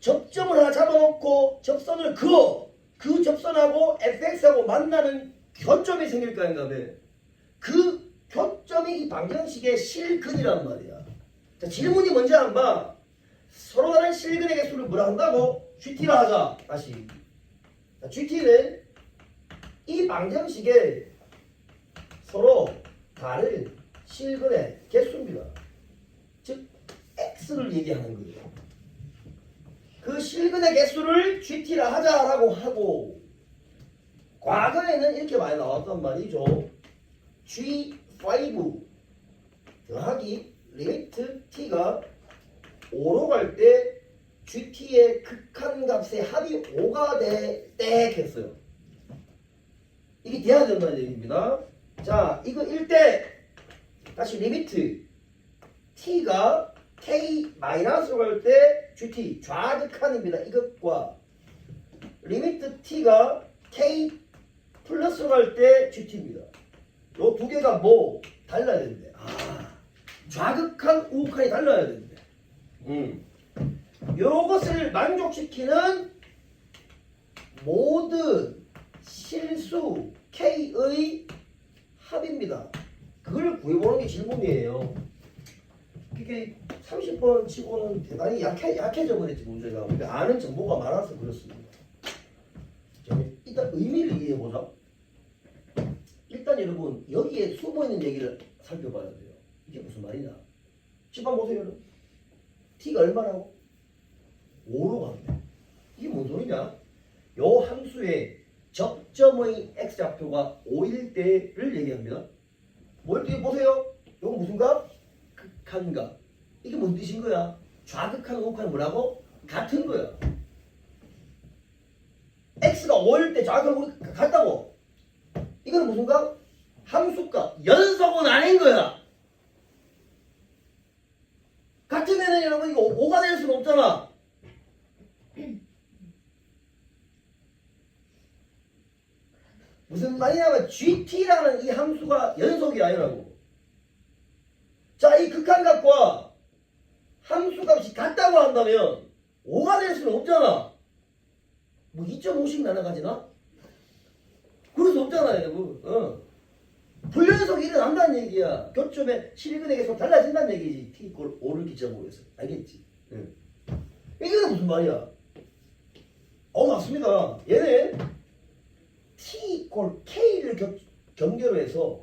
Speaker 1: 접점을 하나 잡아놓고 접선을 그어 그 접선하고 fx하고 만나는 교점이 생길 거 아닌가 봐. 그 교점이 이 방정식의 실근이란 말이야. 자, 질문이 뭔지 안 봐. 서로 다른 실근의 개수를 뭐라 한다고? GT라 하자. 다시. 자, GT는 이 방정식의 서로 다른 실근의 개수입니다. 즉 X를 얘기하는 거예요. 그 실근의 개수를 GT라 하자라고 하고 과거에는 이렇게 많이 나왔단 말이죠. G5 더하기 리미트 T가 5로 갈 때 GT의 극한값의 합이 5가 돼 했어요. 이게 돼야 된다는 얘기입니다. 자, 이거 1대 다시 리미트 T가 K-로 갈 때 GT 좌극한입니다. 이것과 리미트 T가 K 플러스로 갈 때 GT입니다. 요 두 개가 뭐 달라야 되는데 좌극한 우극한이 달라야 되는데 요것을 만족시키는 모든 실수 K의 합입니다. 그걸 구해보는 게 질문이에요. 그게 30번 치고는 대단히 약해져 버렸지 문제가. 그러니까 아는 정보가 많아서 그렇습니다. 일단 의미를 이해해보자. 일단 여러분 여기에 숨어있는 얘기를 살펴봐야 돼요. 이게 무슨 말이냐. 집안 보세요 여러분. T가 얼마라고? 5로 간대. 이게 뭔 소리냐? 요 함수의 접점의 x좌표가 5일 때를 얘기합니다. 뭘 뒤에 보세요. 요거 무슨 값? 극한값. 이게 무슨 뜻인 거야? 좌극한 우극한 뭐라고? 같은 거야. x가 x가 5일 때 좌극하고 같다고. 이거는 무슨 값? 함수값. 연속은 아닌 거야. 같은 애는 여러분 이거 5가 될 수는 없잖아. 무슨 말이냐면 GT라는 이 함수가 연속이 아니라고. 자, 이 극한값과 함수값이 같다고 한다면 5가 될 수는 없잖아. 뭐 2.5씩 나눠가지나? 그럴 수 없잖아요, 여러분. 불연속이 일어난다는 얘기야. 교점의 실근의 계속 달라진다는 얘기지. T 꼴 5를 기점으로 해서. 알겠지? 응. 이게 무슨 말이야? 맞습니다. 얘는 T 꼴 K를 경계로 해서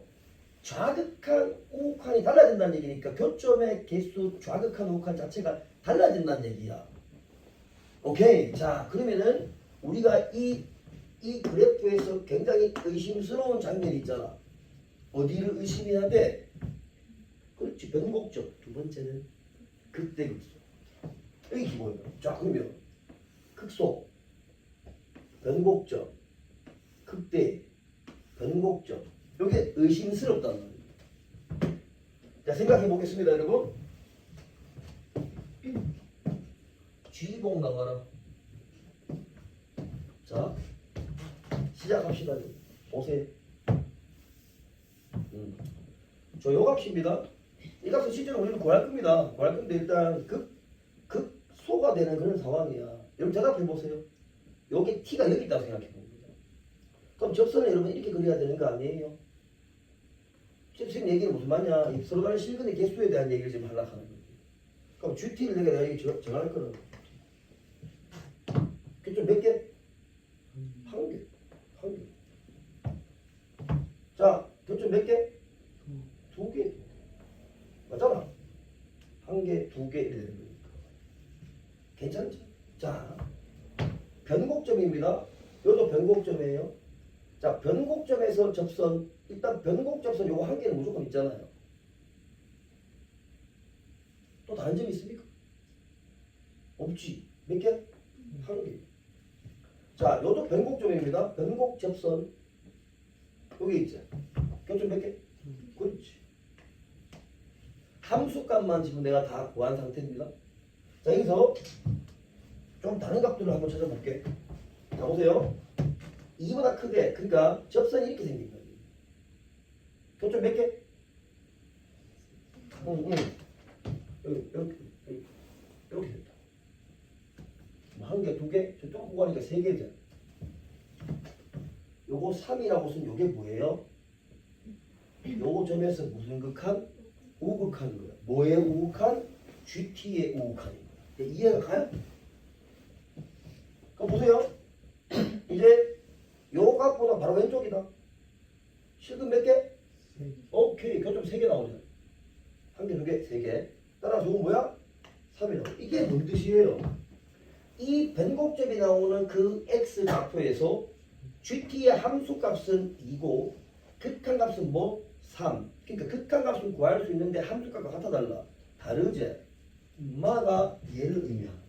Speaker 1: 좌극한 우극한이 달라진다는 얘기니까 교점의 개수 좌극한 우극한 자체가 달라진다는 얘기야. 오케이. 자, 그러면은 우리가 이 그래프에서 굉장히 의심스러운 장면이 있잖아. 어디를 의심해야 돼? 그렇지. 변곡점. 두 번째는 극대극소. 여기 기본이야. 자, 그러면 극소, 변곡점, 극대, 변곡점. 이게 의심스럽단 말이야. 자, 생각해 보겠습니다, 여러분. G봉 나가라. 자, 시작합시다. 보세요. 저 요 값입니다. 이 값은 실제로 우리는 구할 겁니다. 구할 건데 일단 극소가 되는 그런 상황이야. 여러분 대답해 보세요. 여기 t가 여기 있다고 생각해 봅니다. 그럼 접선을 여러분 이렇게 그려야 되는 거 아니에요? 지금 얘기는 무슨 말이냐? 이 서로 간의 실근의 개수에 대한 얘기를 지금 하려고 하는 거지. 그럼 GT를 내가 여기 정할 거는 그좀 몇 개? 한 개. 한 개. 자, 교점 몇 개? 두 개. 맞잖아. 한 개, 두 개 이래 되는 거니까. 괜찮죠? 자, 변곡점입니다. 이것도 변곡점이에요. 자, 변곡점에서 접선. 일단 변곡접선 요거 한 개는 무조건 있잖아요. 또 다른 점이 있습니까? 없지. 몇 개? 한 개. 자, 요도 변곡점입니다. 변곡접선. 여기 있죠. 교점 몇 개? 그렇지. 함수값만 지금 내가 다 구한 상태입니다. 자, 여기서 좀 다른 값들을 한번 찾아볼게. 자, 보세요. 2보다 크게, 그러니까 접선이 이렇게 생긴 거지. 교점 몇 개? 이렇게 됐다. 한 개, 두 개? 저 조금 구하니까 세 개잖아. 요거 3이라고 쓰면 요게 뭐예요? 요거 점에서 무슨 극한? 우극한 거야. 뭐의 우극한? GT의 우극한인 거야. 이해가 가요? 그럼 보세요. 이제 요 값보다 바로 왼쪽이다. 실근 몇 개? 오케이. 교점 3개 나오잖아. 한 개, 두 개, 세 개. 따라서 이건 뭐야? 3이 나오죠. 이게 뭔 뜻이에요? 이 변곡점이 나오는 그 x 좌표에서 GT의 함수값은 2고 극한값은 뭐? 3. 그러니까 극한값은 구할 수 있는데 함수값과 같아 달라. 다르지? 마가 얘를 의미하는.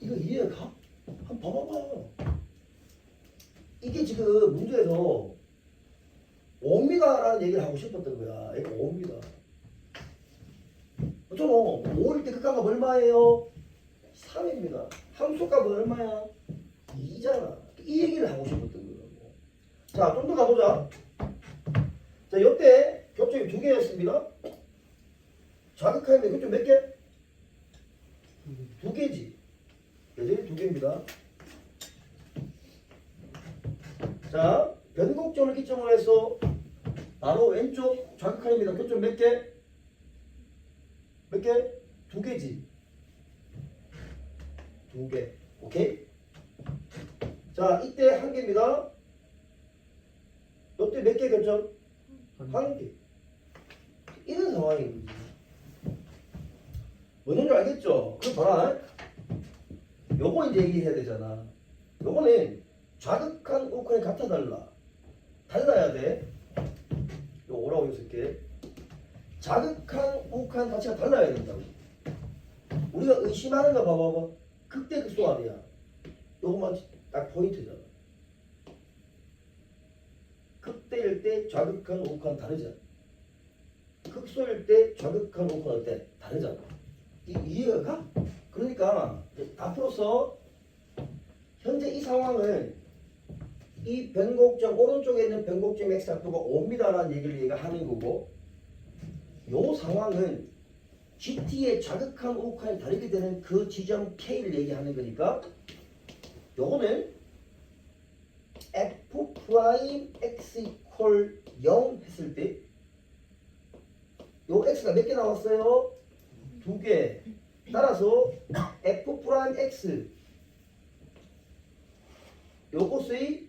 Speaker 1: 이거 이해가 가? 한번 봐봐봐. 이게 지금 문제에서 옵니다라는 얘기를 하고 싶었던 거야. 이거 옵니다. 어쩌노? 5일 때 극한값 얼마예요? 3입니다. 함수값은 얼마야? 2잖아. 이 얘기를 하고 싶었던 거라고. 자, 좀 더 가보자. 자, 이때 교점이 2개였습니다. 좌극하는데 교점 몇 개? 2개지. 여전히 2개입니다. 자, 변곡점을 기점으로 해서 바로 왼쪽 좌극하입니다. 교점 몇 개? 몇 개? 2개지. 2개. 오케이? 자, 이때 한 개입니다. 이때 몇 개 교점? 한 개. 이런 상황입니다. 뭔지 알겠죠? 그럼 봐라. 요거 이제 얘기해야 되잖아. 요거는 좌극한 우극한이 같아 달라. 달라야 돼. 요 오라고 쓸게. 좌극한 우극한 가치가 달라야 된다고. 우리가 의심하는 거 봐봐봐. 극대 극소 아니야. 요것만 딱 포인트잖아. 극대일 때 좌극한 우극한 다르잖아. 극소일 때 좌극한 우극한 어때? 다르잖아. 이해가 가? 그러니까 앞으로서 현재 이 상황을 이 변곡점 오른쪽에 있는 변곡점 x 각도가 5m라는 얘기를 얘가 하는 거고 요 상황은 GT의 좌극한 우극한이 다르게 되는 그 지점 K를 얘기하는 거니까 요거는 f 프라임 x 이퀄 0 했을 때 요 x가 몇 개 나왔어요? 2개. 따라서 f 프라임 x 요것의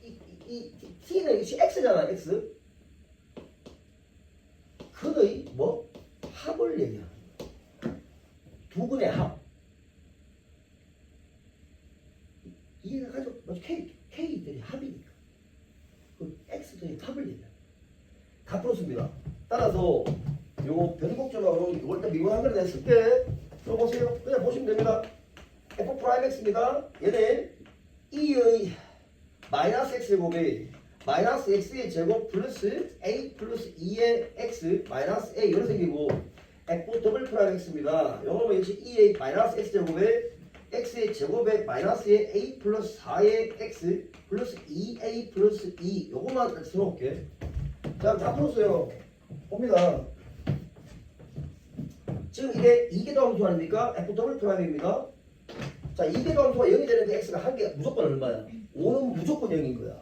Speaker 1: 이 t는 x잖아. x 그의 뭐 합을 얘기하는 거야. 두 근의 합. 이해가 가죠? K들이 합이니까. 그 X들이 합을 얘기해요. 다 풀었습니다. 따라서 요 변곡점하고 이걸 일단 미분한 걸 냈을 때 써보세요. 그냥 보시면 됩니다. F 프라임 X입니다. 얘는 E의 마이너스 X제곱이 마이너스 X의 제곱 플러스 A 플러스 2의 X 마이너스 A 이렇게 생기고 F 더블 프라임 X입니다. 요거는 역시 E의 마이너스 X제곱에 x의 제곱에 마이너스의 a 플러스 4의 x 플러스 2a 플러스 2 요거만 써놓을게. 자, 다 풀었어요. 봅니다. 지금 이게 더함수 아닙니까? f 더블 프라임입니다. 자, 이게 더함수가 0이 되는데 x가 한 개 무조건 얼마야? 5는 무조건 0인 거야.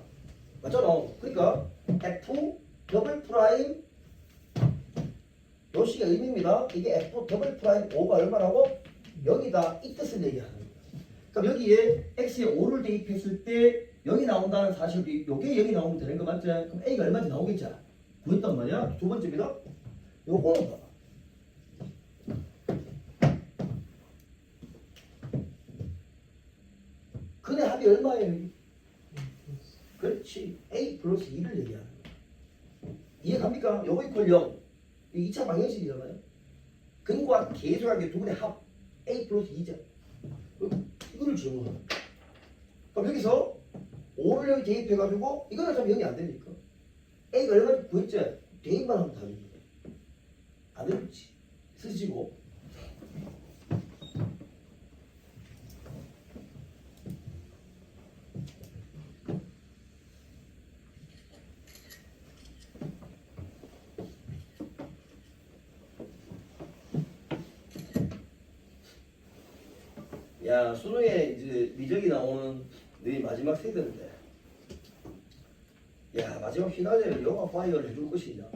Speaker 1: 맞잖아. 그러니까 f 더블 프라임 요 식의 의미입니다. 이게 f 더블 프라임 5가 얼마라고? 0이다. 이 뜻을 얘기하는 거야. 그럼 여기에 x에 5를 대입했을 때 0이 나온다는 사실이 요게 0이 나오면 되는 거 맞지? 그럼 a가 얼마인지 나오겠지? 구했단 말이야. 두 번째입니다. 요거는 봐봐. 근의 합이 얼마예요? 그렇지. a 플러스 2를 얘기하는 거야. 이해갑니까? 요거 이퀄 0. 이 2차 방정식이잖아요. 근과 계속하게 두 분의 합 a 플러스 2죠. 이거를 적용하는 거야. 그럼 여기서 5를 여기 대입해가지고 이거는 참 0이 안 되니까 a가 얼마나 구했지? 대입만 하면 다 되는 거야. 안 되겠지. 쓰시고 야, 수능에 이제 미적이 나오는 너희 마지막 세대인데 야, 마지막 피날레를 영화 파이어를 해줄 것이냐.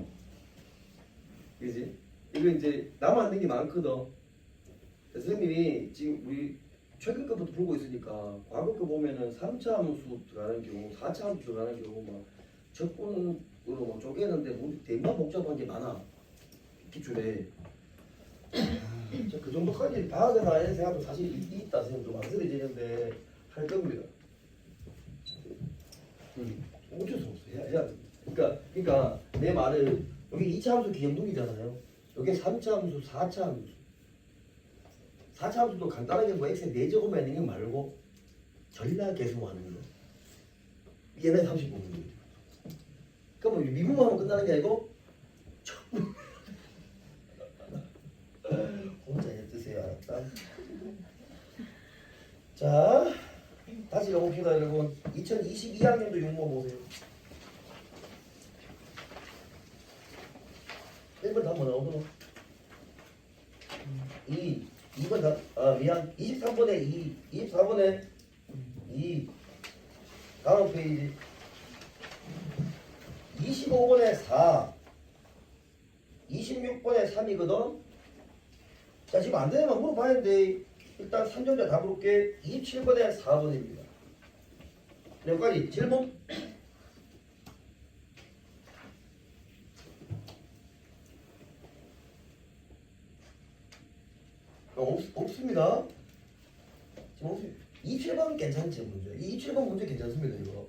Speaker 1: 그지? 이거 이제 남아있는 게 많거든. 선생님이 지금 우리 최근 거부터 풀고 있으니까 과거 거 보면은 3차 함수 들어가는 경우 4차 함수 들어가는 경우 막 적분으로 뭐 쪼개는데 뭐 대만 복잡한 게 많아. 기출에 그 정도까지 봐야 되나 이런 생각도 사실 있다 생각 좀 망설여지는데 할 겁니다. 어쩔 수 없어. 해야 돼. 그러니까 내 말을 여기 2차 함수 기억누기잖아요. 여기 3차 함수, 4차 함수. 4차 함수도 간단하게 뭐 x의 4제곱만 있는 거 말고 전략 계속하는 거. 얘네 30 보는 거예요. 그럼 뭐 미분만 하면 끝나는 게 아니고 혼자 해드세요. 알았다. 자, 다시 가봅시다 여러분. 2022학년도 6번 보세요. 1번 답 뭐 나오더라? 2번 답, 미안. 23번에 2, 24번에 2. 다음 페이지. 25번에 4. 26번에 3이거든? 자, 지금 안 되면 물어봐야 되는데, 일단 3점자 다 볼게. 27번에 4번입니다. 여기까지 질문? 없습니다. 지금 없습니다. 27번 괜찮지, 문제. 27번 문제 괜찮습니다, 이거.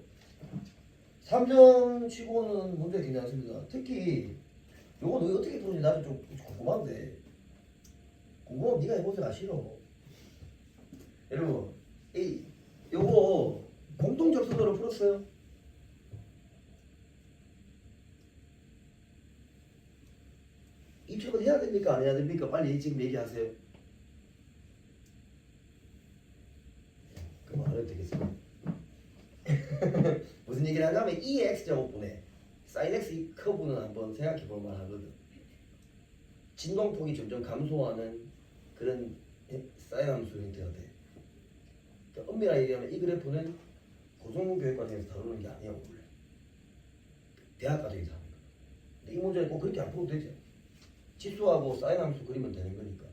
Speaker 1: 3점 치고는 문제 괜찮습니다. 특히, 요거 너 어떻게 풀는지 나도 좀 궁금한데. 궁금하면 네가 해보세요. 싫어. 여러분, 요거 순서로 풀었어요? 입출분 해야 됩니까? 안 해야 됩니까? 빨리 지금 얘기하세요. 그럼 안 해도 되겠어요. 무슨 얘기를 하냐면 이 x제곱분의 sin x 이 커브는 한번 생각해 볼 만하거든. 진동폭이 점점 감소하는 그런 사인 함수 형태가 돼. 그러니까 엄밀하게 얘기하면 이 그래프는 고등교육과정에서 다루는 게 아니야 원래. 대학 과정에서 하는 거. 근데 이 문제는 꼭 그렇게 안 풀어도 되지. 치수하고 사인 함수 그리면 되는 거니까.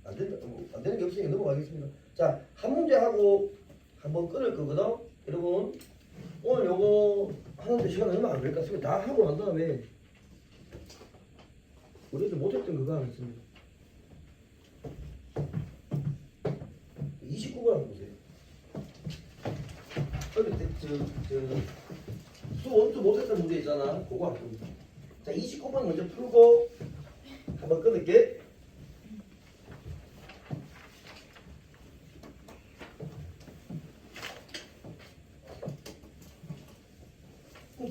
Speaker 1: 안 되는 게 없으니까 넘어가겠습니다. 자, 한 문제 하고 한번 끊을 거거든. 여러분 오늘 요거 하는데 시간 얼마 안 될 것 같습니다. 다 하고 난 다음에 우리도 못했던 그거 하나 있습니다. 29번 한번 보세요. 어릴 때 수 원수 못했던 문제 있잖아. 그거 할 겁니다. 자, 29번 먼저 풀고 한번 끊을게.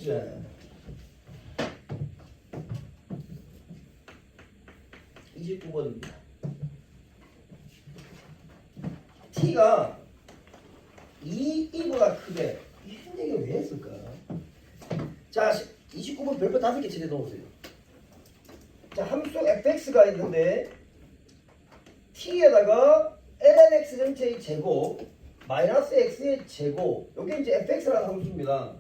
Speaker 1: 자, 29번입니다. t가 2보다 크게 이 얘기를 왜 했을까? 자, 29번 별표 5개 칠해 놓으세요. 자, 함수 fx가 있는데 t에다가 lnx 전체의 제곱 마이너스 x의 제곱 요게 이제 fx라는 함수입니다.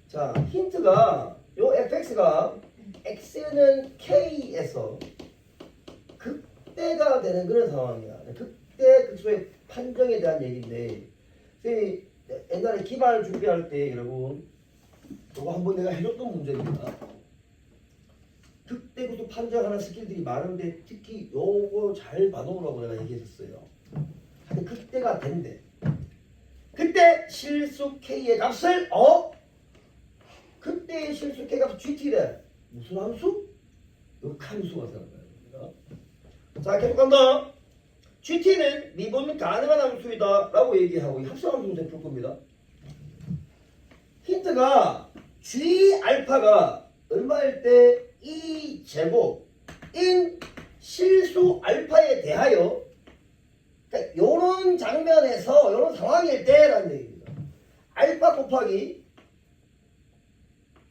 Speaker 1: 자, 힌트가 요 fx가 x는 k에서 극대가 되는 그런 상황이야. 극대 극소의 판정에 대한 얘기인데 선생님이 옛날에 기말 준비할 때 여러분 요거 한번 내가 해줬던 문제입니다. 극대 극소 판정하는 스킬들이 많은데 특히 요거 잘 봐놓으라고 내가 얘기했었어요. 근데 극대가 된대. 그때 실수 k의 값을 그때의 실수 k값 gt래. 무슨 함수? 역함수가 생각나요. 자, 계속 간다. gt는 미분 가능한 함수이다 라고 얘기하고 이 합성함수 문제 풀 겁니다. 힌트가 g 알파가 얼마일 때 이 제곱인 실수 알파에 대하여 그러니까 요런 장면에서 요런 상황일 때라는 얘기입니다. 알파 곱하기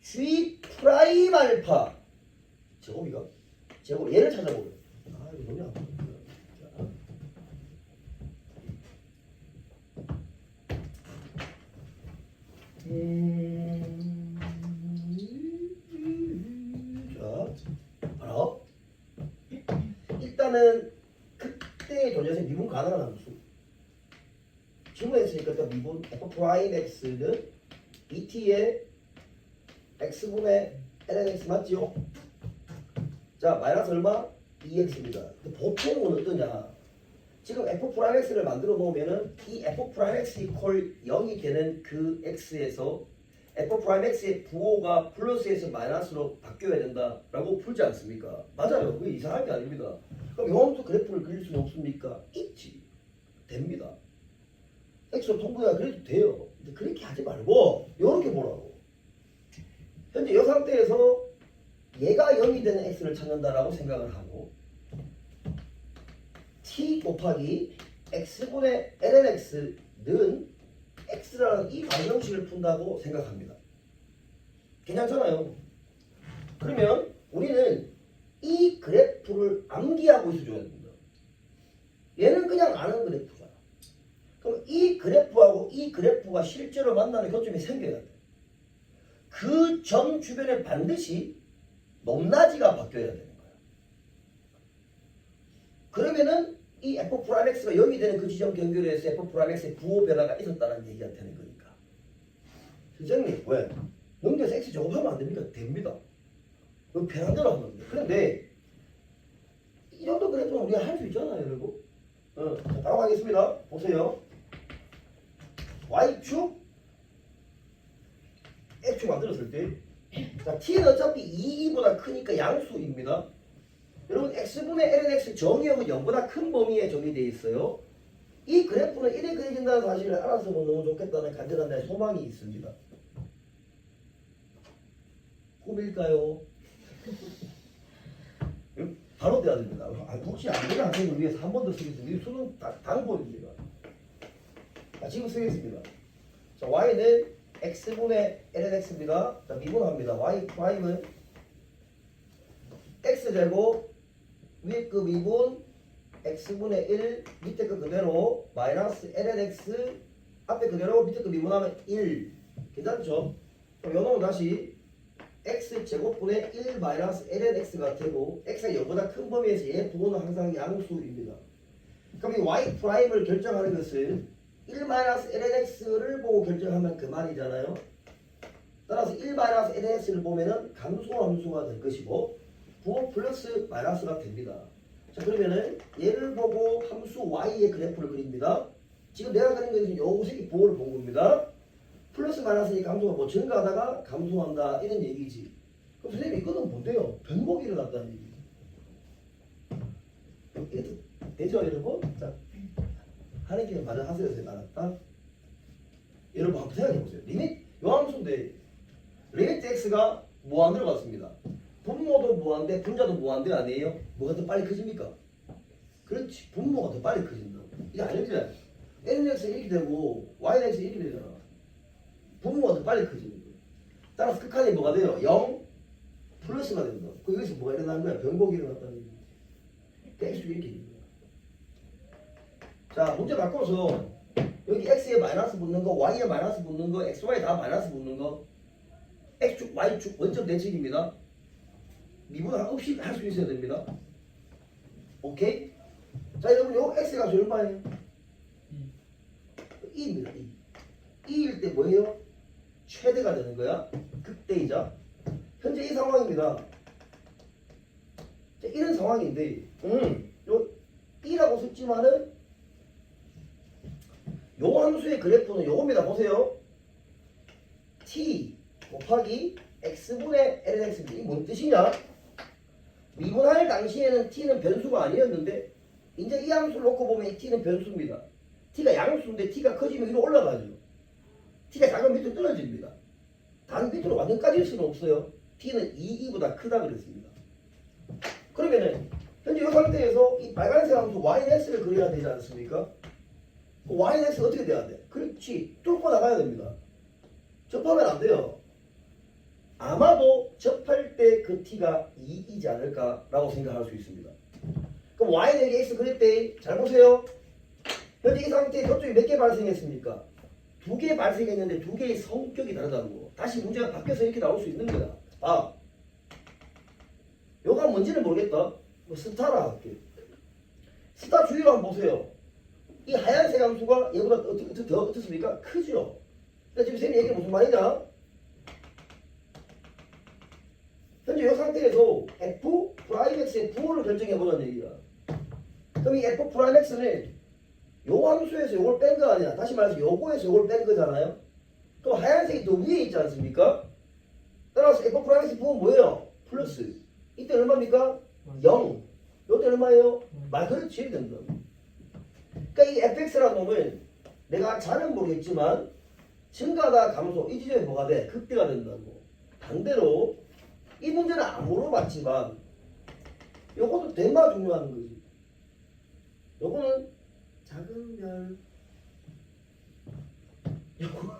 Speaker 1: G 프라임 알파 제곱이가 제곱 얘를 찾아보려. 아 이거 너무 아프다. 자, 바로 일단은 그때의 존재에서 미분 가능한 함수. 질문했으니까 일단 미분 f 프라임 x는 et의 x분의 lnx 맞지요? 자, 마이너스 얼마? 2x입니다. 보통은 어떠냐? 지금 f 프라임 x를 만들어 놓으면은 이 f 프라임 x 이퀄 0이 되는 그 x에서 f 프라임 x의 부호가 플러스에서 마이너스로 바뀌어야 된다라고 풀지 않습니까? 맞아요. 그게 이상한 게 아닙니다. 그럼 영원도 그래프를 그릴 수는 없습니까? 있지. 됩니다. x로 통분해야 그래도 돼요. 근데 그렇게 하지 말고 이렇게 보라고. 현재 이 상태에서 얘가 0이 되는 x를 찾는다라고 생각을 하고 t 곱하기 x분의 lnx는 x라는 이 방정식을 푼다고 생각합니다. 괜찮잖아요. 그러면 우리는 이 그래프를 암기하고 있어줘야 됩니다. 얘는 그냥 아는 그래프잖아. 그럼 이 그래프하고 이 그래프가 실제로 만나는 교점이 생겨야 돼. 그 점 주변에 반드시 높낮이가 바뀌어야 되는 거야. 그러면은 이 f 프라임 x가 0이 되는 그 지점 경계로해서 f 프라임 x의 부호 변화가 있었다는 얘기가 되는 거니까. 선생님 왜? 넘겨서 x 제곱하면 안 됩니까? 됩니다. 그럼 편한 대로 하면 됩니다. 그런데 이 정도 그래프는 우리가 할 수 있잖아요, 여러분. 자, 바로 가겠습니다. 보세요. y축 x축 만들었을 때 자, t는 어차피 2보다 크니까 양수입니다. 여러분 x분의 lnx 정의역은 0보다 큰 범위에 정의되어 있어요. 이 그래프는 이래 그려진다는 사실을 알았으면 너무 좋겠다는 간절한 내 소망이 있습니다. 꿈일까요? 바로 돼야 됩니다. 혹시 안 되는 학생을 위해서 한 번 더 쓰겠습니다. 이 수능 당본입니다. 지금 쓰겠습니다. 자, y는 x분의 lnx입니다. 자, 미분합니다. y 프라임은 x제곱 위에 그 미분 x분의 1 밑에 그 그대로 마이너스 lnx 앞에 그대로 밑에 그 미분하면 1 괜찮죠? 그럼 요놈은 다시 x제곱분의 1 마이너스 lnx가 되고 x가 0보다 큰 범위에서 얘 부호는 항상 양수입니다. 그럼 이 y 프라임을 결정하는 것은 1 마이너스 lnx를 보고 결정하면 그만이잖아요. 따라서 1 마이너스 lnx를 보면은 감소함수가 될 것이고 부호 플러스 마이너스가 됩니다. 자, 그러면은 얘를 보고 함수 y의 그래프를 그립니다. 지금 내가 그린 것은 요 색이 부호를 본 겁니다. 플러스 마이너스의 감소가 뭐 증가하다가 감소한다 이런 얘기지. 그럼 선생님 이거는 뭔데요? 변곡이 일어났다는 얘기지. 이게 되죠 여러분? 자, 하는 길에 맞아 하세요. 제가 알았다. 여러분 한번 생각해 보세요. 리밋 요 함수인데 리미트 x가 무한으로 갔습니다. 분모도 무한대 분자도 무한대 아니에요? 뭐가 더 빨리 커집니까? 그렇지. 분모가 더 빨리 커진다. 이게 알죠? nx 이렇게 되고 yx 이렇게 되잖아. 분모가 더 빨리 커지는 거예요. 따라서 극한이 뭐가 돼요? 0 플러스가 된다. 그 여기서 뭐가 일어나는 거야? 변곡이 일어났다는 얘기지. 그러니까 x축이 이렇게 됩니다. 자, 문제 바꿔서 여기 x에 마이너스 붙는 거, y에 마이너스 붙는 거, xy 다 마이너스 붙는 거 x축, y축 원점 대칭입니다. 미분 없이 할 수 있어야 됩니다. 오케이? 자, 여러분 요 x가 얼마예요? 2입니다. 2. 2일 때 뭐예요? 최대가 되는 거야. 극대이자. 현재 이 상황입니다. 자, 이런 상황인데 요 2라고 썼지만은 요 함수의 그래프는 요겁니다. 보세요. t 곱하기 x분의 lnx입니다. 이게 뭔 뜻이냐? 미분할 당시에는 t는 변수가 아니었는데 이제 이 함수를 놓고 보면 이 t는 변수입니다. t가 양수인데 t가 커지면 위로 올라가죠. t가 작으면 밑으로 떨어집니다. 단 밑으로 완전 까질 수는 없어요. t는 2보다 크다 그랬습니다. 그러면은 현재 이 상태에서 이 빨간색 함수 yx를 그려야 되지 않습니까? yx 어떻게 돼야 돼? 그렇지. 뚫고 나가야 됩니다. 접하면 안 돼요. 아마도 접할 때 그 t가 2이지 않을까라고 생각할 수 있습니다. 그럼 y는 x 그릴 때 잘 보세요. 현재 이 상태에 저쪽에 몇 개 발생했습니까? 2개 발생했는데 2개의 성격이 다르다는 거. 다시 문제가 바뀌어서 이렇게 나올 수 있는 거야. 아, 요가 뭔지는 모르겠다. 뭐 스타라 할게. 스타 주의로 한번 보세요. 이 하얀색 함수가 얘보다 어떻습니까? 크죠? 그러니까 지금 쌤이 얘기가 무슨 말이냐? 현재 이 상태에서 f 프라임 x의 부호를 결정해보자는 얘기야. 그럼 이 f 프라임 x는 요 함수에서 요걸 뺀 거 아니야. 다시 말해서 요거에서 요걸 뺀 거잖아요. 그럼 하얀색이 더 위에 있지 않습니까? 따라서 f 프라임 x 부호는 뭐예요? 플러스. 이때 얼마입니까? 0. 요때 얼마예요? 말 그렇지 된다. 그러니까 이 fx라는 놈은 내가 잘은 모르겠지만 증가하다 감소 이 지점에 뭐가 돼? 극대가 된다고. 반대로 이 문제는 안 물어봤지만 요것도 대마 중요한 거지. 요거는 작은 별 요거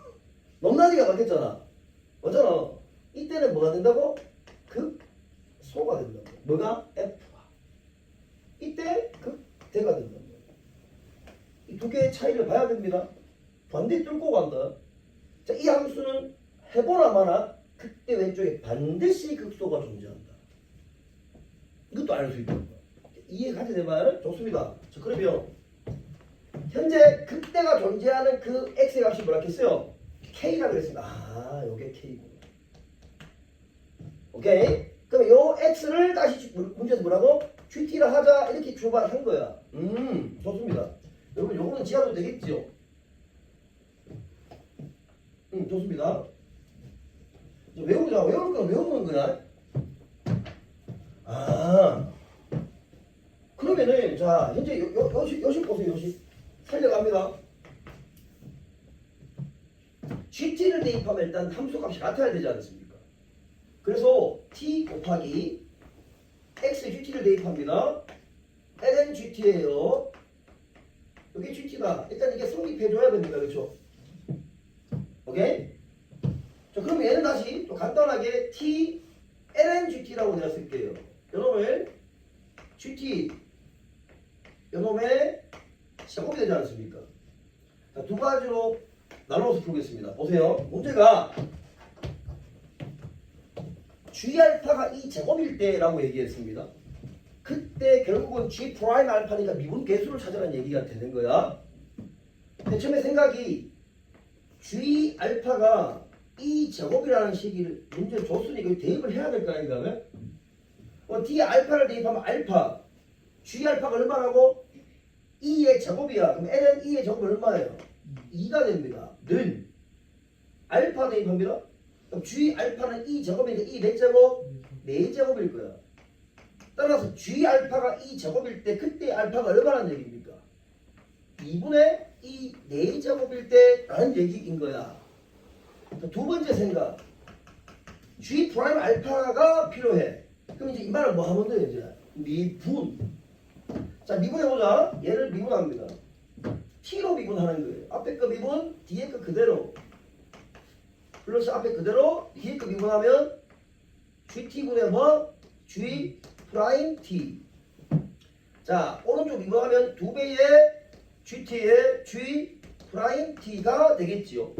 Speaker 1: 넘나지가 바뀌었잖아. 맞잖아. 이때는 뭐가 된다고? 극소가 된다고. 뭐가? f가. 이때 극대가 된다고. 이 두 개의 차이를 봐야 됩니다. 반대 뚫고 간다. 자, 이 함수는 해보나 마나 그때 왼쪽에 반드시 극소가 존재한다. 이것도 알 수 있다. 이해가지 내 말? 좋습니다. 자, 그러면 현재 극대가 존재하는 그 x의 값이 뭐라 했어요? k라고 그랬습니다. 아, 요게 k구나. 오케이? 그럼 요 x를 다시 문제에서 뭐라고? gt를 하자 이렇게 출발한 거야. 좋습니다. 여러분 요거는 지하도 되겠죠? 좋습니다. 외우자. 외울 건 외우는 거야. 아, 그러면은 자 현재 요식 보세요. 요식 살려갑니다. GT를 대입하면 일단 함수값이 같아야 되지 않습니까? 그래서 t 곱하기 x GT를 대입합니다. ln GT예요. 여기 GT다. 일단 이게 성립해줘야 됩니다. 그렇죠? 오케이? 자, 그럼 얘는 다시 또 간단하게 t ln GT라고 내가 쓸게요. 요놈을 GT 요놈의 제곱이 되지 않습니까? 자, 두 가지로 나눠서 풀겠습니다. 보세요. 문제가 G알파가 이 제곱일 때라고 얘기했습니다. 그때 결국은 G 프라임 알파니까 미분 개수를 찾으라는 얘기가 되는 거야. 근데 처음에 생각이 G 알파가 이 제곱이라는 식을 문제를 줬으니까 대입을 해야 될 거 아닌가? D 알파를 대입하면 알파 G 알파가 얼마라고? 2의 제곱이야. 그럼 L은 2의 제곱이 얼마예요? 2가 됩니다. 는 알파 대입합니다. 그럼 G 알파는 2 제곱이니까 2 몇 제곱? 4 제곱일 거야. 따라서 G 알파가 2 제곱일 때 그때 알파가 얼마라는 얘기입니까? 2분의 2 4 제곱일 때라는 얘기인 거야. 두 번째 생각. G 프라임 알파가 필요해. 그럼 이제 이 말을 뭐 하면 돼 이제? 미분. 자, 미분해보자. 얘를 미분합니다. t로 미분하는 거예요. 앞에 거 미분, 뒤에 거 그대로. 플러스 앞에 그대로, 뒤에 거 미분하면 gt분의 뭐? g 프라임 t. 자, 오른쪽 미분하면 2배의 gt의 g 프라임 t가 되겠지요.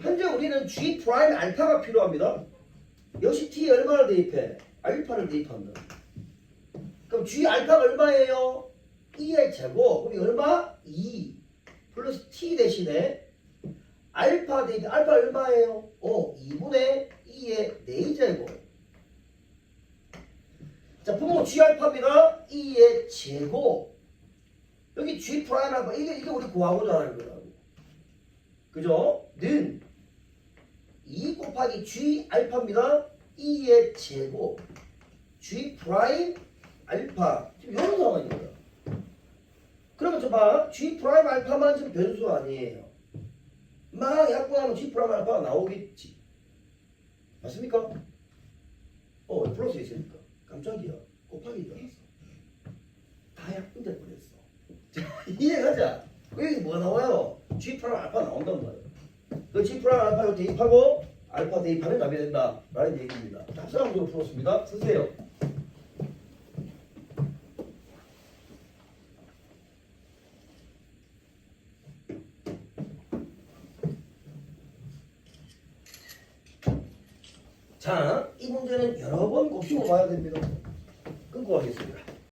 Speaker 1: 현재 우리는 g 프라임 알파가 필요합니다. 역시 t에 얼마를 대입해? 알파를 대입한다. 그럼 G 알파가 얼마예요? 2의 제곱. 그럼 얼마? 2 플러스 T 대신에 알파 대입 알파 얼마예요? 2분의 2의 4제곱. 자, 분모 G 알파입니다. 2의 제곱. 여기 G 프라임 알파 이게 우리 구하고자 하는 거라고. 그죠? 는 2 곱하기 G 알파입니다. 2의 제곱. G 프라임 알파 지금 이런 상황인 거야. 그러면 저 봐. G 프라임 알파만 지금 변수 아니에요. 막 약분하면 G 프라임 알파가 나오겠지. 맞습니까? 플러스 있으니까. 깜짝이야. 곱하기 들어갔어. 다 약분될 뻔했어. 자, 이해가자. 여기 뭐가 나와요? G 프라임 알파 나온단 말이야. 그 G 프라임 알파를 대입하고 알파 대입하면 답이 된다. 라는 얘기입니다. 답사함으로 풀었습니다. 쓰세요. 자, 이 문제는 여러 번 곱씹어 봐야 됩니다. 끊고 가겠습니다.